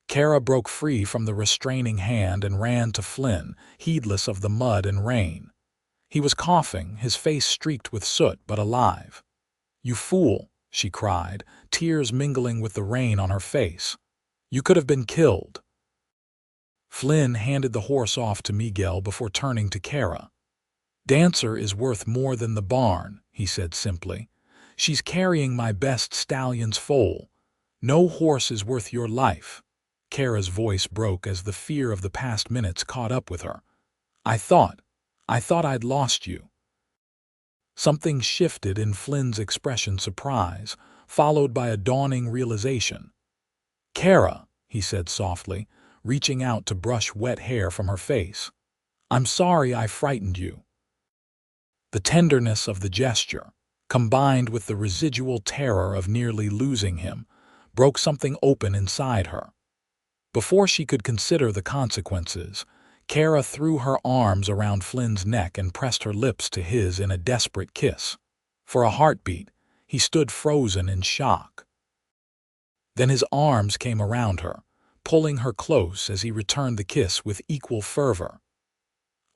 Keira broke free from the restraining hand and ran to Flynn, heedless of the mud and rain. He was coughing, his face streaked with soot but alive. "You fool," she cried, tears mingling with the rain on her face. "You could have been killed." Flynn handed the horse off to Miguel before turning to Keira. "Dancer is worth more than the barn," he said simply. "She's carrying my best stallion's foal. No horse is worth your life." Keira's voice broke as the fear of the past minutes caught up with her. I thought I'd lost you." Something shifted in Flynn's expression: surprise, followed by a dawning realization. "Keira," he said softly, reaching out to brush wet hair from her face. "I'm sorry I frightened you." The tenderness of the gesture, combined with the residual terror of nearly losing him, broke something open inside her. Before she could consider the consequences, Keira threw her arms around Flynn's neck and pressed her lips to his in a desperate kiss. For a heartbeat, he stood frozen in shock. Then his arms came around her, pulling her close as he returned the kiss with equal fervor.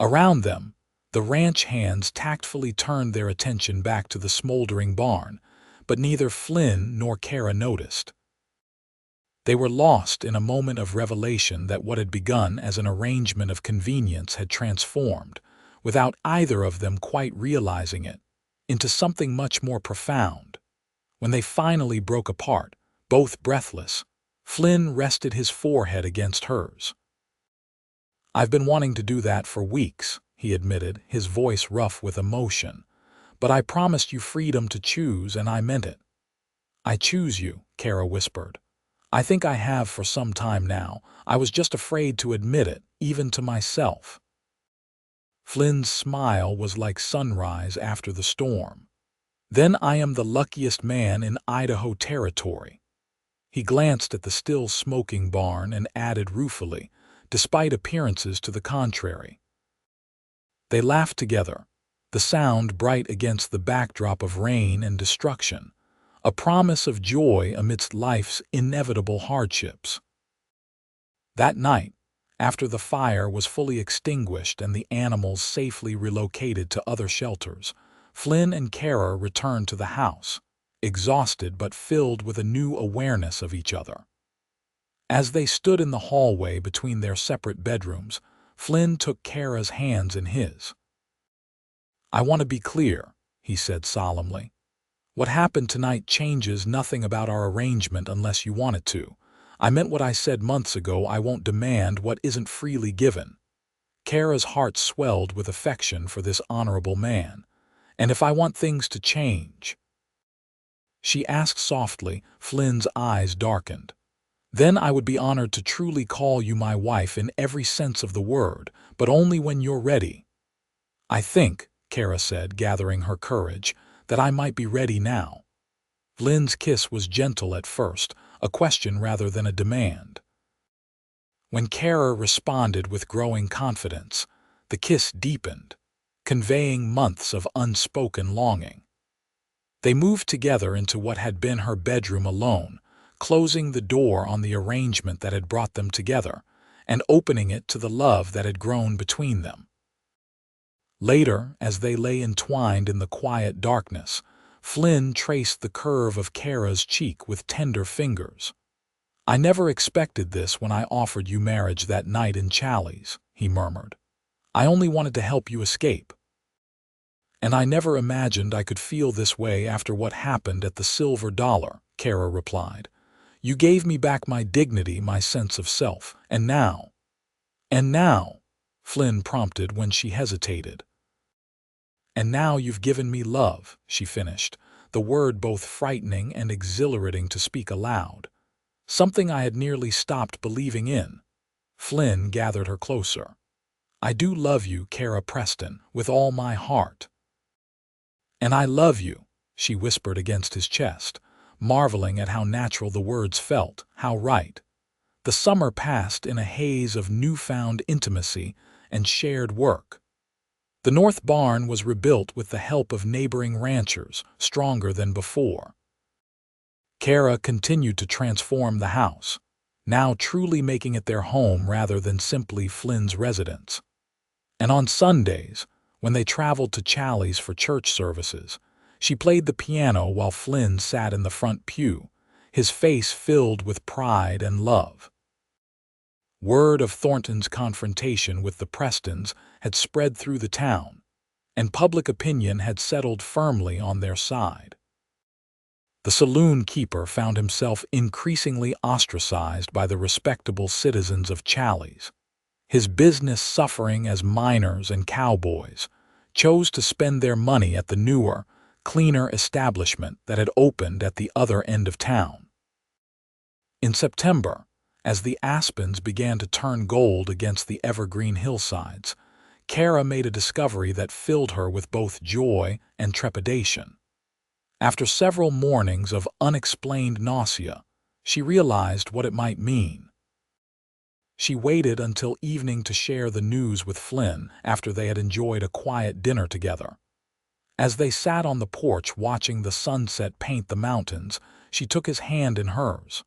Around them, the ranch hands tactfully turned their attention back to the smoldering barn, but neither Flynn nor Keira noticed. They were lost in a moment of revelation that what had begun as an arrangement of convenience had transformed, without either of them quite realizing it, into something much more profound. When they finally broke apart, both breathless, Flynn rested his forehead against hers. "I've been wanting to do that for weeks," he admitted, his voice rough with emotion. "But I promised you freedom to choose, and I meant it." "I choose you," Keira whispered. "I think I have for some time now. I was just afraid to admit it, even to myself." Flynn's smile was like sunrise after the storm. "Then I am the luckiest man in Idaho territory." He glanced at the still smoking barn and added ruefully, despite appearances to the contrary. They laughed together, the sound bright against the backdrop of rain and destruction, a promise of joy amidst life's inevitable hardships. That night, after the fire was fully extinguished and the animals safely relocated to other shelters, Flynn and Keira returned to the house, exhausted but filled with a new awareness of each other. As they stood in the hallway between their separate bedrooms, Flynn took Keira's hands in his. "I want to be clear," he said solemnly. "What happened tonight changes nothing about our arrangement unless you want it to. I meant what I said months ago. I won't demand what isn't freely given." Keira's heart swelled with affection for this honorable man. "And if I want things to change?" she asked softly. Flynn's eyes darkened. "Then I would be honored to truly call you my wife in every sense of the word, but only when you're ready." "I think," Keira said, gathering her courage, "that I might be ready now." Flynn's kiss was gentle at first, a question rather than a demand. When Keira responded with growing confidence, the kiss deepened, conveying months of unspoken longing. They moved together into what had been her bedroom alone, closing the door on the arrangement that had brought them together, and opening it to the love that had grown between them. Later, as they lay entwined in the quiet darkness, Flynn traced the curve of Keira's cheek with tender fingers. "I never expected this when I offered you marriage that night in Challies," he murmured. "I only wanted to help you escape. And I never imagined I could feel this way after what happened at the Silver Dollar," Keira replied. "You gave me back my dignity, my sense of self, and now—" "And now," Flynn prompted when she hesitated. "And now you've given me love," she finished, the word both frightening and exhilarating to speak aloud. "Something I had nearly stopped believing in." Flynn gathered her closer. "I do love you, Keira Preston, with all my heart." "And I love you," she whispered against his chest, marveling at how natural the words felt, how right. The summer passed in a haze of newfound intimacy and shared work. The north barn was rebuilt with the help of neighboring ranchers, stronger than before. Keira continued to transform the house, now truly making it their home rather than simply Flynn's residence. And on Sundays, when they traveled to Challies for church services, she played the piano while Flynn sat in the front pew, his face filled with pride and love. Word of Thornton's confrontation with the Prestons had spread through the town, and public opinion had settled firmly on their side. The saloon keeper found himself increasingly ostracized by the respectable citizens of Challies. His business suffering as miners and cowboys chose to spend their money at the newer, cleaner establishment that had opened at the other end of town. In September, as the aspens began to turn gold against the evergreen hillsides, Keira made a discovery that filled her with both joy and trepidation. After several mornings of unexplained nausea, she realized what it might mean. She waited until evening to share the news with Flynn after they had enjoyed a quiet dinner together. As they sat on the porch watching the sunset paint the mountains, she took his hand in hers.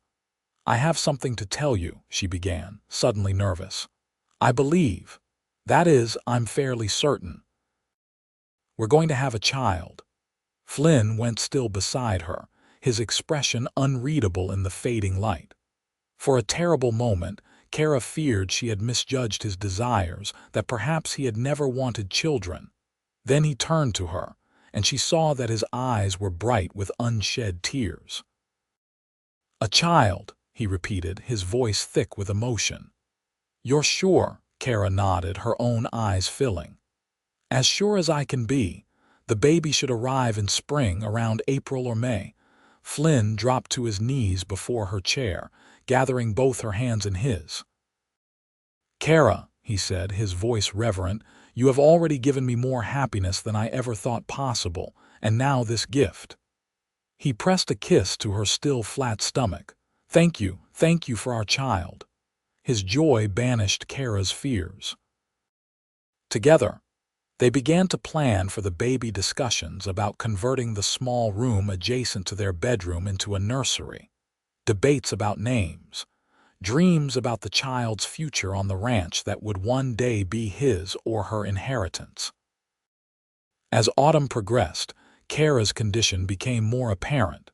"I have something to tell you," she began, suddenly nervous. "I believe, that is, I'm fairly certain, we're going to have a child." Flynn went still beside her, his expression unreadable in the fading light. For a terrible moment, Keira feared she had misjudged his desires, that perhaps he had never wanted children. Then he turned to her, and she saw that his eyes were bright with unshed tears. "A child," he repeated, his voice thick with emotion. "You're sure?" Keira nodded, her own eyes filling. "As sure as I can be. The baby should arrive in spring, around April or May." Flynn dropped to his knees before her chair, gathering both her hands in his. "Keira," he said, his voice reverent, "you have already given me more happiness than I ever thought possible, and now this gift." He pressed a kiss to her still flat stomach. Thank you for our child." His joy banished Keira's fears. Together, They began to plan for the baby discussions about converting the small room adjacent to their bedroom into a nursery, debates about names, dreams about the child's future on the ranch that would one day be his or her inheritance. As autumn progressed, Keira's condition became more apparent.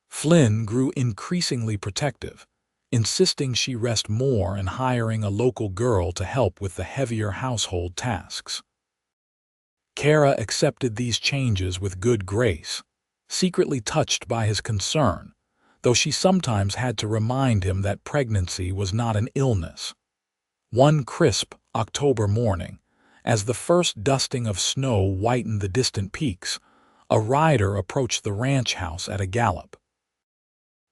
Flynn grew increasingly protective, insisting she rest more and hiring a local girl to help with the heavier household tasks. Keira accepted these changes with good grace, secretly touched by his concern, though she sometimes had to remind him that pregnancy was not an illness. One crisp October morning, as the first dusting of snow whitened the distant peaks, a rider approached the ranch house at a gallop.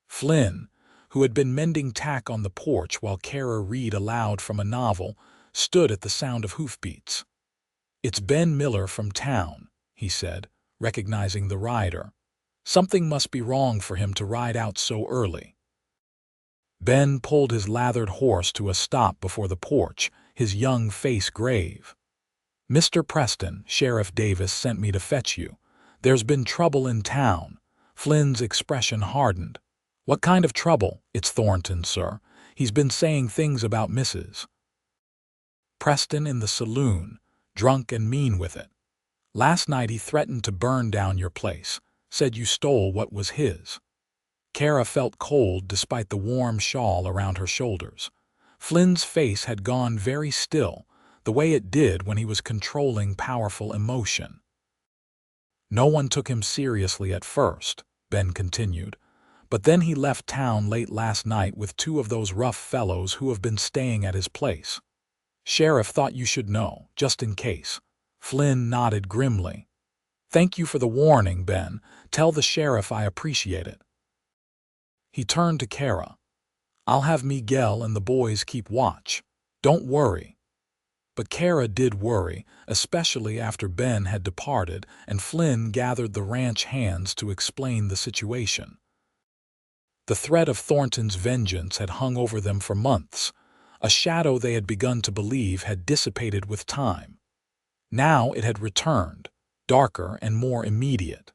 Flynn, who had been mending tack on the porch while Keira read aloud from a novel, stood at the sound of hoofbeats. "It's Ben Miller from town," he said, recognizing the rider. "Something must be wrong for him to ride out so early." Ben pulled his lathered horse to a stop before the porch, his young face grave. "Mr. Preston, Sheriff Davis sent me to fetch you. There's been trouble in town." Flynn's expression hardened. "What kind of trouble?" "It's Thornton, sir. He's been saying things about Mrs. Preston in the saloon, drunk and mean with it. Last night he threatened to burn down your place, said you stole what was his." Keira felt cold despite the warm shawl around her shoulders. Flynn's face had gone very still, the way it did when he was controlling powerful emotion. "No one took him seriously at first," Ben continued, "but then he left town late last night with two of those rough fellows who have been staying at his place. Sheriff thought you should know, just in case." Flynn nodded grimly. "Thank you for the warning, Ben. Tell the sheriff I appreciate it." He turned to Keira. "I'll have Miguel and the boys keep watch. Don't worry." But Keira did worry, especially after Ben had departed and Flynn gathered the ranch hands to explain the situation. The threat of Thornton's vengeance had hung over them for months, a shadow they had begun to believe had dissipated with time. Now it had returned, darker and more immediate.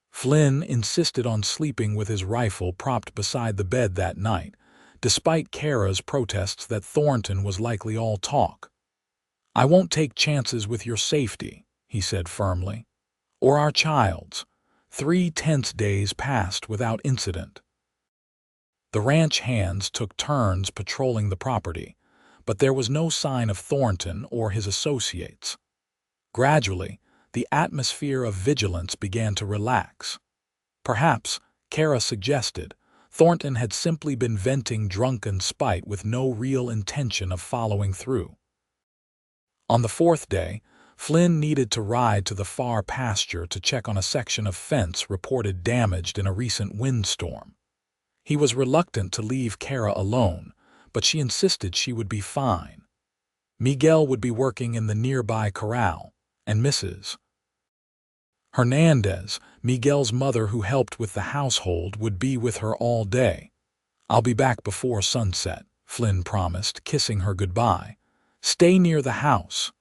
Flynn insisted on sleeping with his rifle propped beside the bed that night, despite Keira's protests that Thornton was likely all talk. "I won't take chances with your safety," he said firmly. "Or our child's." 3 tense days passed without incident. The ranch hands took turns patrolling the property, but there was no sign of Thornton or his associates. Gradually, the atmosphere of vigilance began to relax. Perhaps, Keira suggested, Thornton had simply been venting drunken spite with no real intention of following through. On the 4th day, Flynn needed to ride to the far pasture to check on a section of fence reported damaged in a recent windstorm. He was reluctant to leave Keira alone, but she insisted she would be fine. Miguel would be working in the nearby corral, and Mrs. Hernandez, Miguel's mother who helped with the household, would be with her all day. "I'll be back before sunset," Flynn promised, kissing her goodbye. "Stay near the house."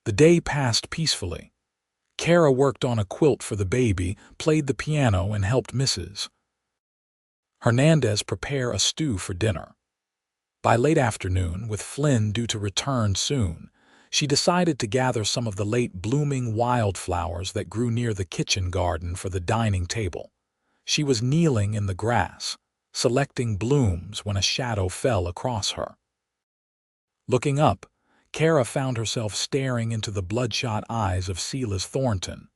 The day passed peacefully. Keira worked on a quilt for the baby, played the piano, and helped Mrs. Hernandez prepare a stew for dinner. By late afternoon, with Flynn due to return soon, she decided to gather some of the late-blooming wildflowers that grew near the kitchen garden for the dining table. She was kneeling in the grass, selecting blooms when a shadow fell across her. Looking up, Keira found herself staring into the bloodshot eyes of Silas Thornton.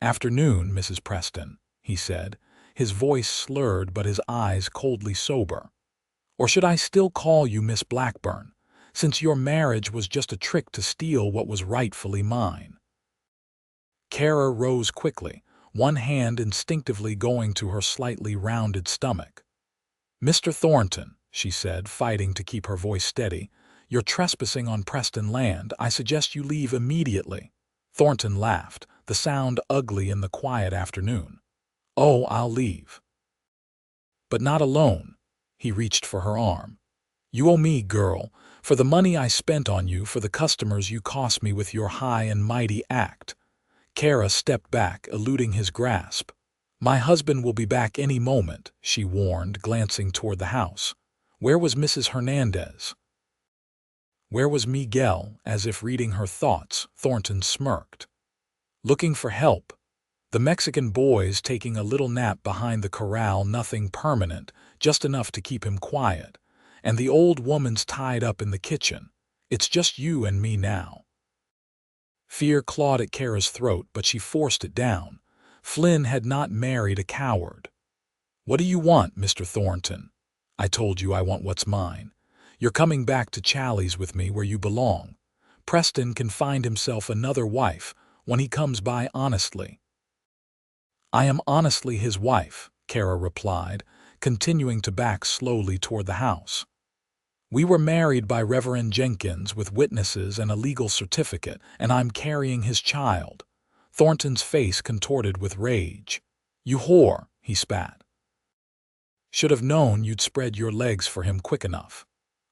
"Afternoon, Mrs. Preston," he said, his voice slurred but his eyes coldly sober. "Or should I still call you Miss Blackburn, since your marriage was just a trick to steal what was rightfully mine?" Keira rose quickly, one hand instinctively going to her slightly rounded stomach. "Mr. Thornton," she said, fighting to keep her voice steady, "you're trespassing on Preston land. I suggest you leave immediately." Thornton laughed, the sound ugly in the quiet afternoon. "Oh, I'll leave." "But not alone." He reached for her arm. "You owe me, girl. For the money I spent on you, for the customers you cost me with your high and mighty act." Keira stepped back, eluding his grasp. "My husband will be back any moment," she warned, glancing toward the house. Where was Mrs. Hernandez? Where was Miguel? As if reading her thoughts, Thornton smirked. "Looking for help. The Mexican boy's taking a little nap behind the corral, nothing permanent, just enough to keep him quiet. And the old woman's tied up in the kitchen. It's just you and me now." Fear clawed at Keira's throat, but she forced it down. Flynn had not married a coward. "What do you want, Mr. Thornton?" "I told you I want what's mine. You're coming back to Challies with me, where you belong. Preston can find himself another wife when he comes by honestly." "I am honestly his wife," Keira replied, continuing to back slowly toward the house. "We were married by Reverend Jenkins with witnesses and a legal certificate, and I'm carrying his child." Thornton's face contorted with rage. "You whore," he spat. "Should have known you'd spread your legs for him quick enough."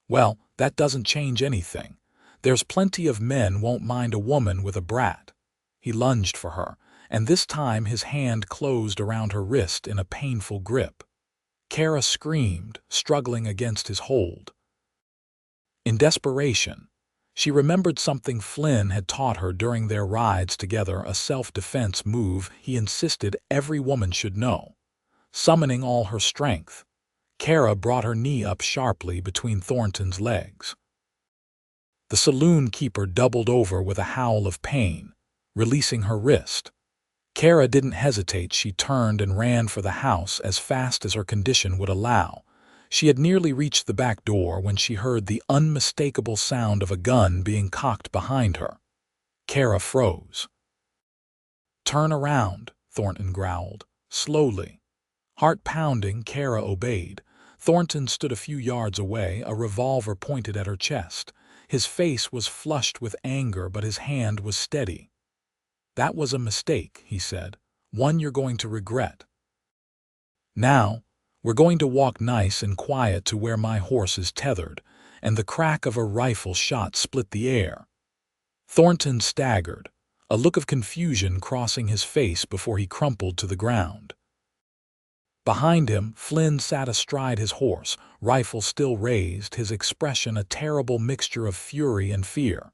"Well, that doesn't change anything. There's plenty of men won't mind a woman with a brat." He lunged for her, and this time his hand closed around her wrist in a painful grip. Keira screamed, struggling against his hold. In desperation, she remembered something Flynn had taught her during their rides together, a self-defense move he insisted every woman should know. Summoning all her strength, Keira brought her knee up sharply between Thornton's legs. The saloon keeper doubled over with a howl of pain, releasing her wrist. Keira didn't hesitate. She turned and ran for the house as fast as her condition would allow. She had nearly reached the back door when she heard the unmistakable sound of a gun being cocked behind her. Keira froze. "Turn around," Thornton growled, slowly. Heart pounding, Keira obeyed. Thornton stood a few yards away, a revolver pointed at her chest. His face was flushed with anger, but his hand was steady. "That was a mistake," he said. "One you're going to regret. Now, we're going to walk nice and quiet to where my horse is tethered," and the crack of a rifle shot split the air. Thornton staggered, a look of confusion crossing his face before he crumpled to the ground. Behind him, Flynn sat astride his horse, rifle still raised, his expression a terrible mixture of fury and fear.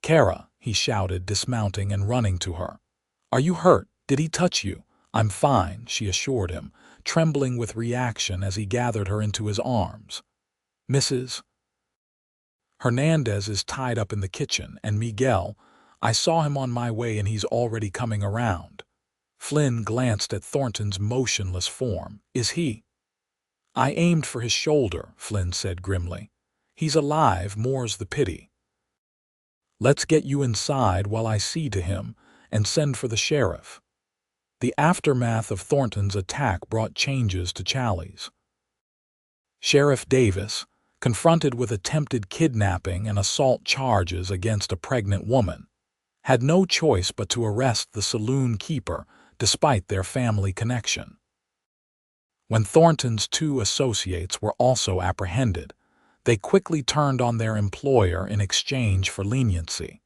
"Keira," he shouted, dismounting and running to her. "Are you hurt? Did he touch you?" "I'm fine," she assured him, trembling with reaction as he gathered her into his arms. "Mrs. Hernandez is tied up in the kitchen, and Miguel, I saw him on my way and he's already coming around." Flynn glanced at Thornton's motionless form. "Is he?" "I aimed for his shoulder," Flynn said grimly. "He's alive, more's the pity. Let's get you inside while I see to him and send for the sheriff." The aftermath of Thornton's attack brought changes to Challies. Sheriff Davis, confronted with attempted kidnapping and assault charges against a pregnant woman, had no choice but to arrest the saloon keeper despite their family connection. When Thornton's two associates were also apprehended, they quickly turned on their employer in exchange for leniency,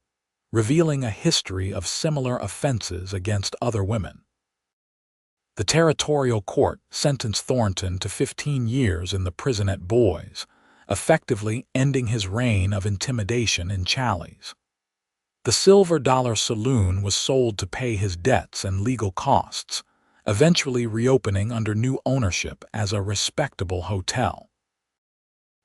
revealing a history of similar offenses against other women. The territorial court sentenced Thornton to 15 years in the prison at Boys, effectively ending his reign of intimidation in Challies. The Silver Dollar Saloon was sold to pay his debts and legal costs, eventually reopening under new ownership as a respectable hotel.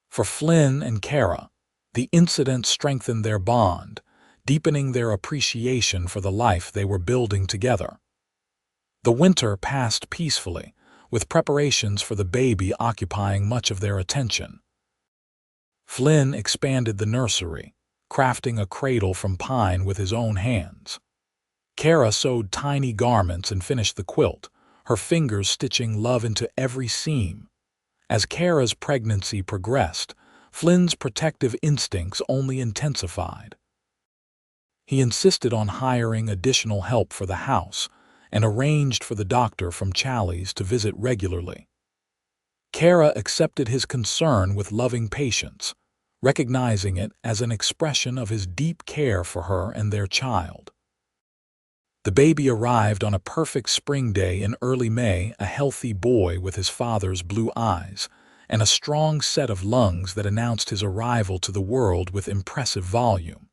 For Flynn and Keira, the incident strengthened their bond, deepening their appreciation for the life they were building together. The winter passed peacefully, with preparations for the baby occupying much of their attention. Flynn expanded the nursery, crafting a cradle from pine with his own hands. Keira sewed tiny garments and finished the quilt, her fingers stitching love into every seam. As Keira's pregnancy progressed, Flynn's protective instincts only intensified. He insisted on hiring additional help for the house and arranged for the doctor from Challies to visit regularly. Keira accepted his concern with loving patience, recognizing it as an expression of his deep care for her and their child. The baby arrived on a perfect spring day in early May, a healthy boy with his father's blue eyes and a strong set of lungs that announced his arrival to the world with impressive volume.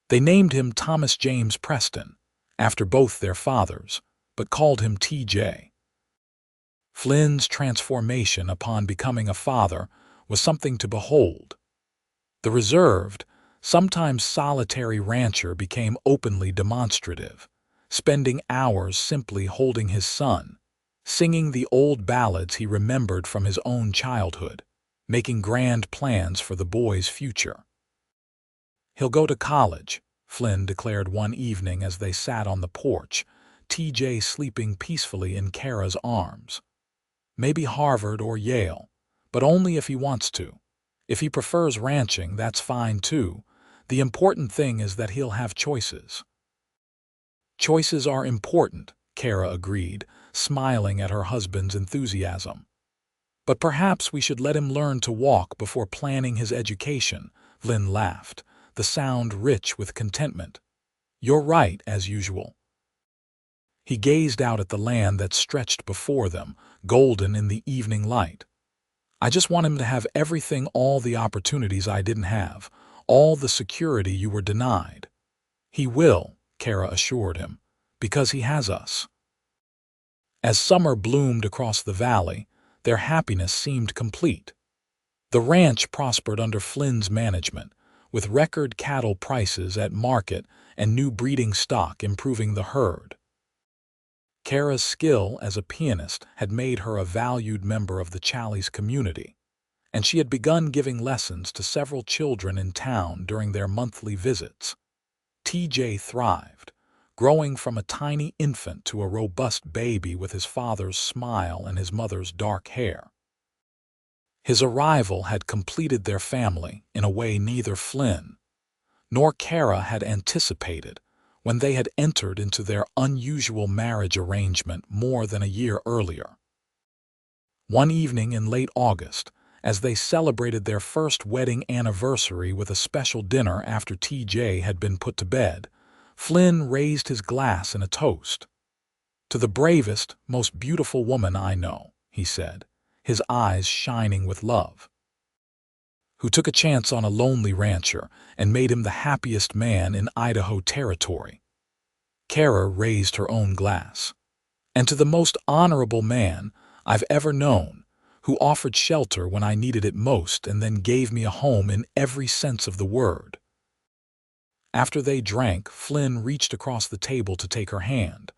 They named him Thomas James Preston, after both their fathers, but called him TJ. Flynn's transformation upon becoming a father was something to behold. The reserved, sometimes solitary rancher became openly demonstrative, spending hours simply holding his son, singing the old ballads he remembered from his own childhood, making grand plans for the boy's future. "He'll go to college," Flynn declared one evening as they sat on the porch, TJ sleeping peacefully in Keira's arms. "Maybe Harvard or Yale, but only if he wants to. If he prefers ranching, that's fine too. The important thing is that he'll have choices." "Choices are important," Keira agreed, smiling at her husband's enthusiasm. "But perhaps we should let him learn to walk before planning his education," Flynn laughed, the sound rich with contentment. "You're right, as usual." He gazed out at the land that stretched before them, golden in the evening light. "I just want him to have everything, all the opportunities I didn't have, all the security you were denied." "He will," Keira assured him, "because he has us." As summer bloomed across the valley, their happiness seemed complete. The ranch prospered under Flynn's management, with record cattle prices at market and new breeding stock improving the herd. Keira's skill as a pianist had made her a valued member of the Challies community, and she had begun giving lessons to several children in town during their monthly visits. TJ thrived, growing from a tiny infant to a robust baby with his father's smile and his mother's dark hair. His arrival had completed their family in a way neither Flynn nor Keira had anticipated when they had entered into their unusual marriage arrangement more than a year earlier. One evening in late August, as they celebrated their first wedding anniversary with a special dinner after TJ had been put to bed, Flynn raised his glass in a toast. "To the bravest, most beautiful woman I know," he said, his eyes shining with love. "Who took a chance on a lonely rancher and made him the happiest man in Idaho territory." Keira raised her own glass. "And to the most honorable man I've ever known, who offered shelter when I needed it most and then gave me a home in every sense of the word." After they drank, Flynn reached across the table to take her hand.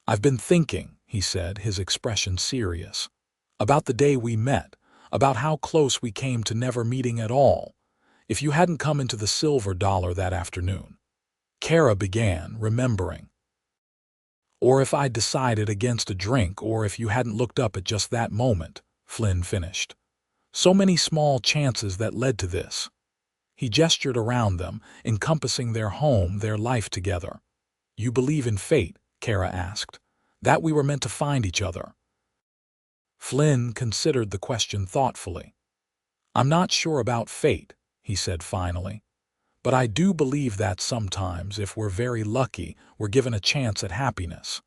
"I've been thinking," he said, his expression serious, "about the day we met, about how close we came to never meeting at all, if you hadn't come into the Silver Dollar that afternoon." Keira began, remembering. "Or if I'd decided against a drink, or if you hadn't looked up at just that moment," Flynn finished. "So many small chances that led to this." He gestured around them, encompassing their home, their life together. "You believe in fate?" Keira asked. "That we were meant to find each other?" Flynn considered the question thoughtfully. "I'm not sure about fate," he said finally. "But I do believe that sometimes, if we're very lucky, we're given a chance at happiness.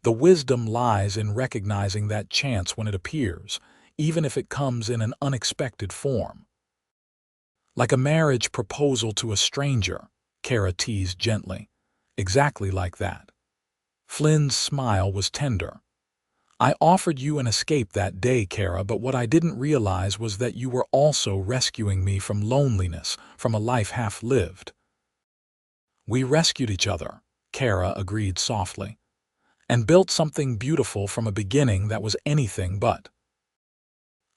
The wisdom lies in recognizing that chance when it appears, even if it comes in an unexpected form." "Like a marriage proposal to a stranger," Keira teased gently. "Exactly like that." Flynn's smile was tender. "I offered you an escape that day, Keira, but what I didn't realize was that you were also rescuing me from loneliness, from a life half lived." "We rescued each other," Keira agreed softly, "and built something beautiful from a beginning that was anything but."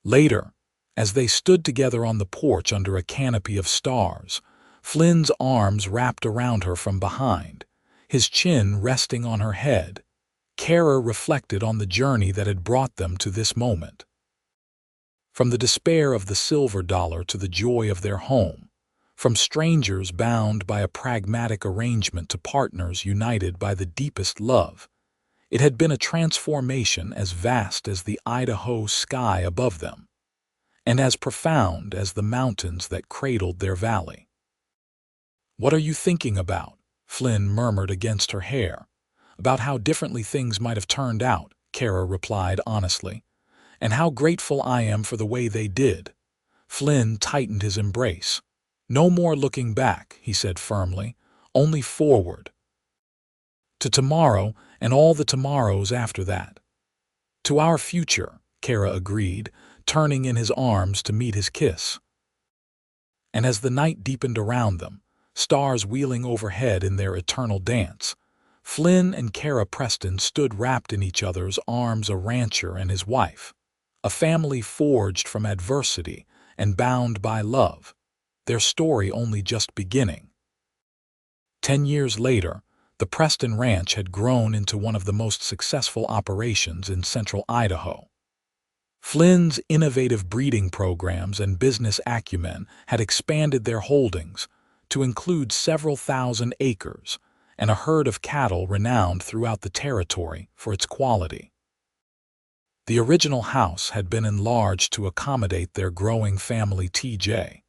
Later, as they stood together on the porch under a canopy of stars, Flynn's arms wrapped around her from behind, his chin resting on her head, Keira reflected on the journey that had brought them to this moment. From the despair of the Silver Dollar to the joy of their home, from strangers bound by a pragmatic arrangement to partners united by the deepest love, it had been a transformation as vast as the Idaho sky above them. and as profound as the mountains that cradled their valley. "What are you thinking about?" Flynn murmured against her hair. "About how differently things might have turned out," Keira replied honestly, "and how grateful I am for the way they did." Flynn tightened his embrace. "No more looking back," he said firmly, "only forward. To tomorrow and all the tomorrows after that." "To our future," Keira agreed, turning in his arms to meet his kiss. And as the night deepened around them, stars wheeling overhead in their eternal dance, Flynn and Keira Preston stood wrapped in each other's arms, a rancher and his wife, a family forged from adversity and bound by love, their story only just beginning. 10 years later, the Preston Ranch had grown into one of the most successful operations in central Idaho. Flynn's innovative breeding programs and business acumen had expanded their holdings to include several thousand acres and a herd of cattle renowned throughout the territory for its quality. The original house had been enlarged to accommodate their growing family. TJ,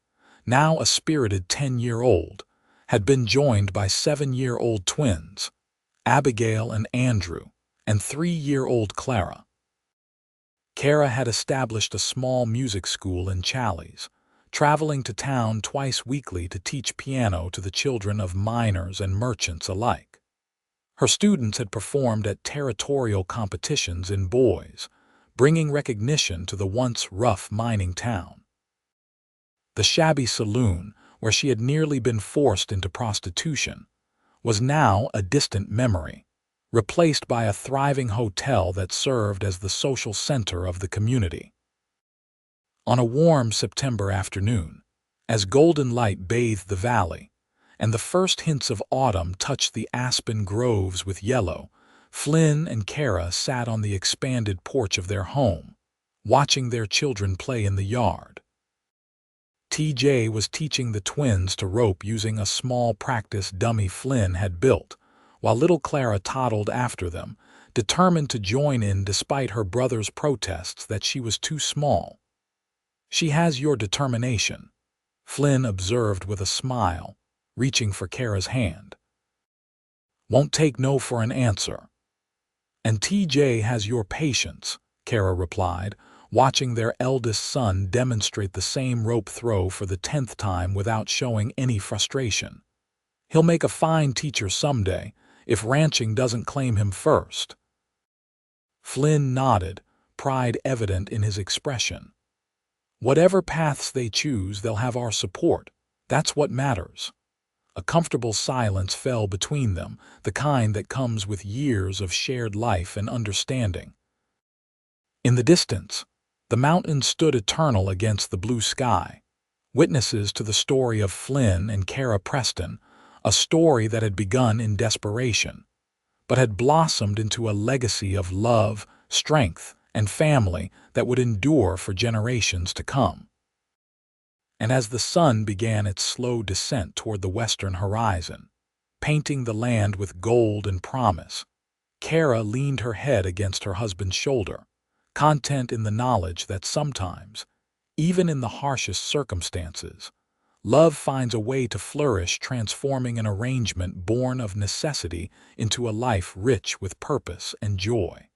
now a spirited 10-year-old, had been joined by 7-year-old twins, Abigail and Andrew, and 3-year-old Clara. Keira had established a small music school in Challies, traveling to town twice weekly to teach piano to the children of miners and merchants alike. Her students had performed at territorial competitions in Boise, bringing recognition to the once rough mining town. The shabby saloon, where she had nearly been forced into prostitution, was now a distant memory, replaced by a thriving hotel that served as the social center of the community. On a warm September afternoon, as golden light bathed the valley, and the first hints of autumn touched the aspen groves with yellow, Flynn and Keira sat on the expanded porch of their home, watching their children play in the yard. TJ was teaching the twins to rope using a small practice dummy Flynn had built, while little Clara toddled after them, determined to join in despite her brother's protests that she was too small. "She has your determination," Flynn observed with a smile, reaching for Keira's hand. "Won't take no for an answer." "And TJ has your patience," Keira replied, watching their eldest son demonstrate the same rope throw for the 10th time without showing any frustration. "He'll make a fine teacher someday, if ranching doesn't claim him first." Flynn nodded, pride evident in his expression. "Whatever paths they choose, they'll have our support. That's what matters." A comfortable silence fell between them, the kind that comes with years of shared life and understanding. In the distance, the mountains stood eternal against the blue sky, witnesses to the story of Flynn and Keira Preston, a story that had begun in desperation, but had blossomed into a legacy of love, strength, and family that would endure for generations to come. And as the sun began its slow descent toward the western horizon, painting the land with gold and promise, Keira leaned her head against her husband's shoulder, content in the knowledge that sometimes, even in the harshest circumstances, love finds a way to flourish, transforming an arrangement born of necessity into a life rich with purpose and joy.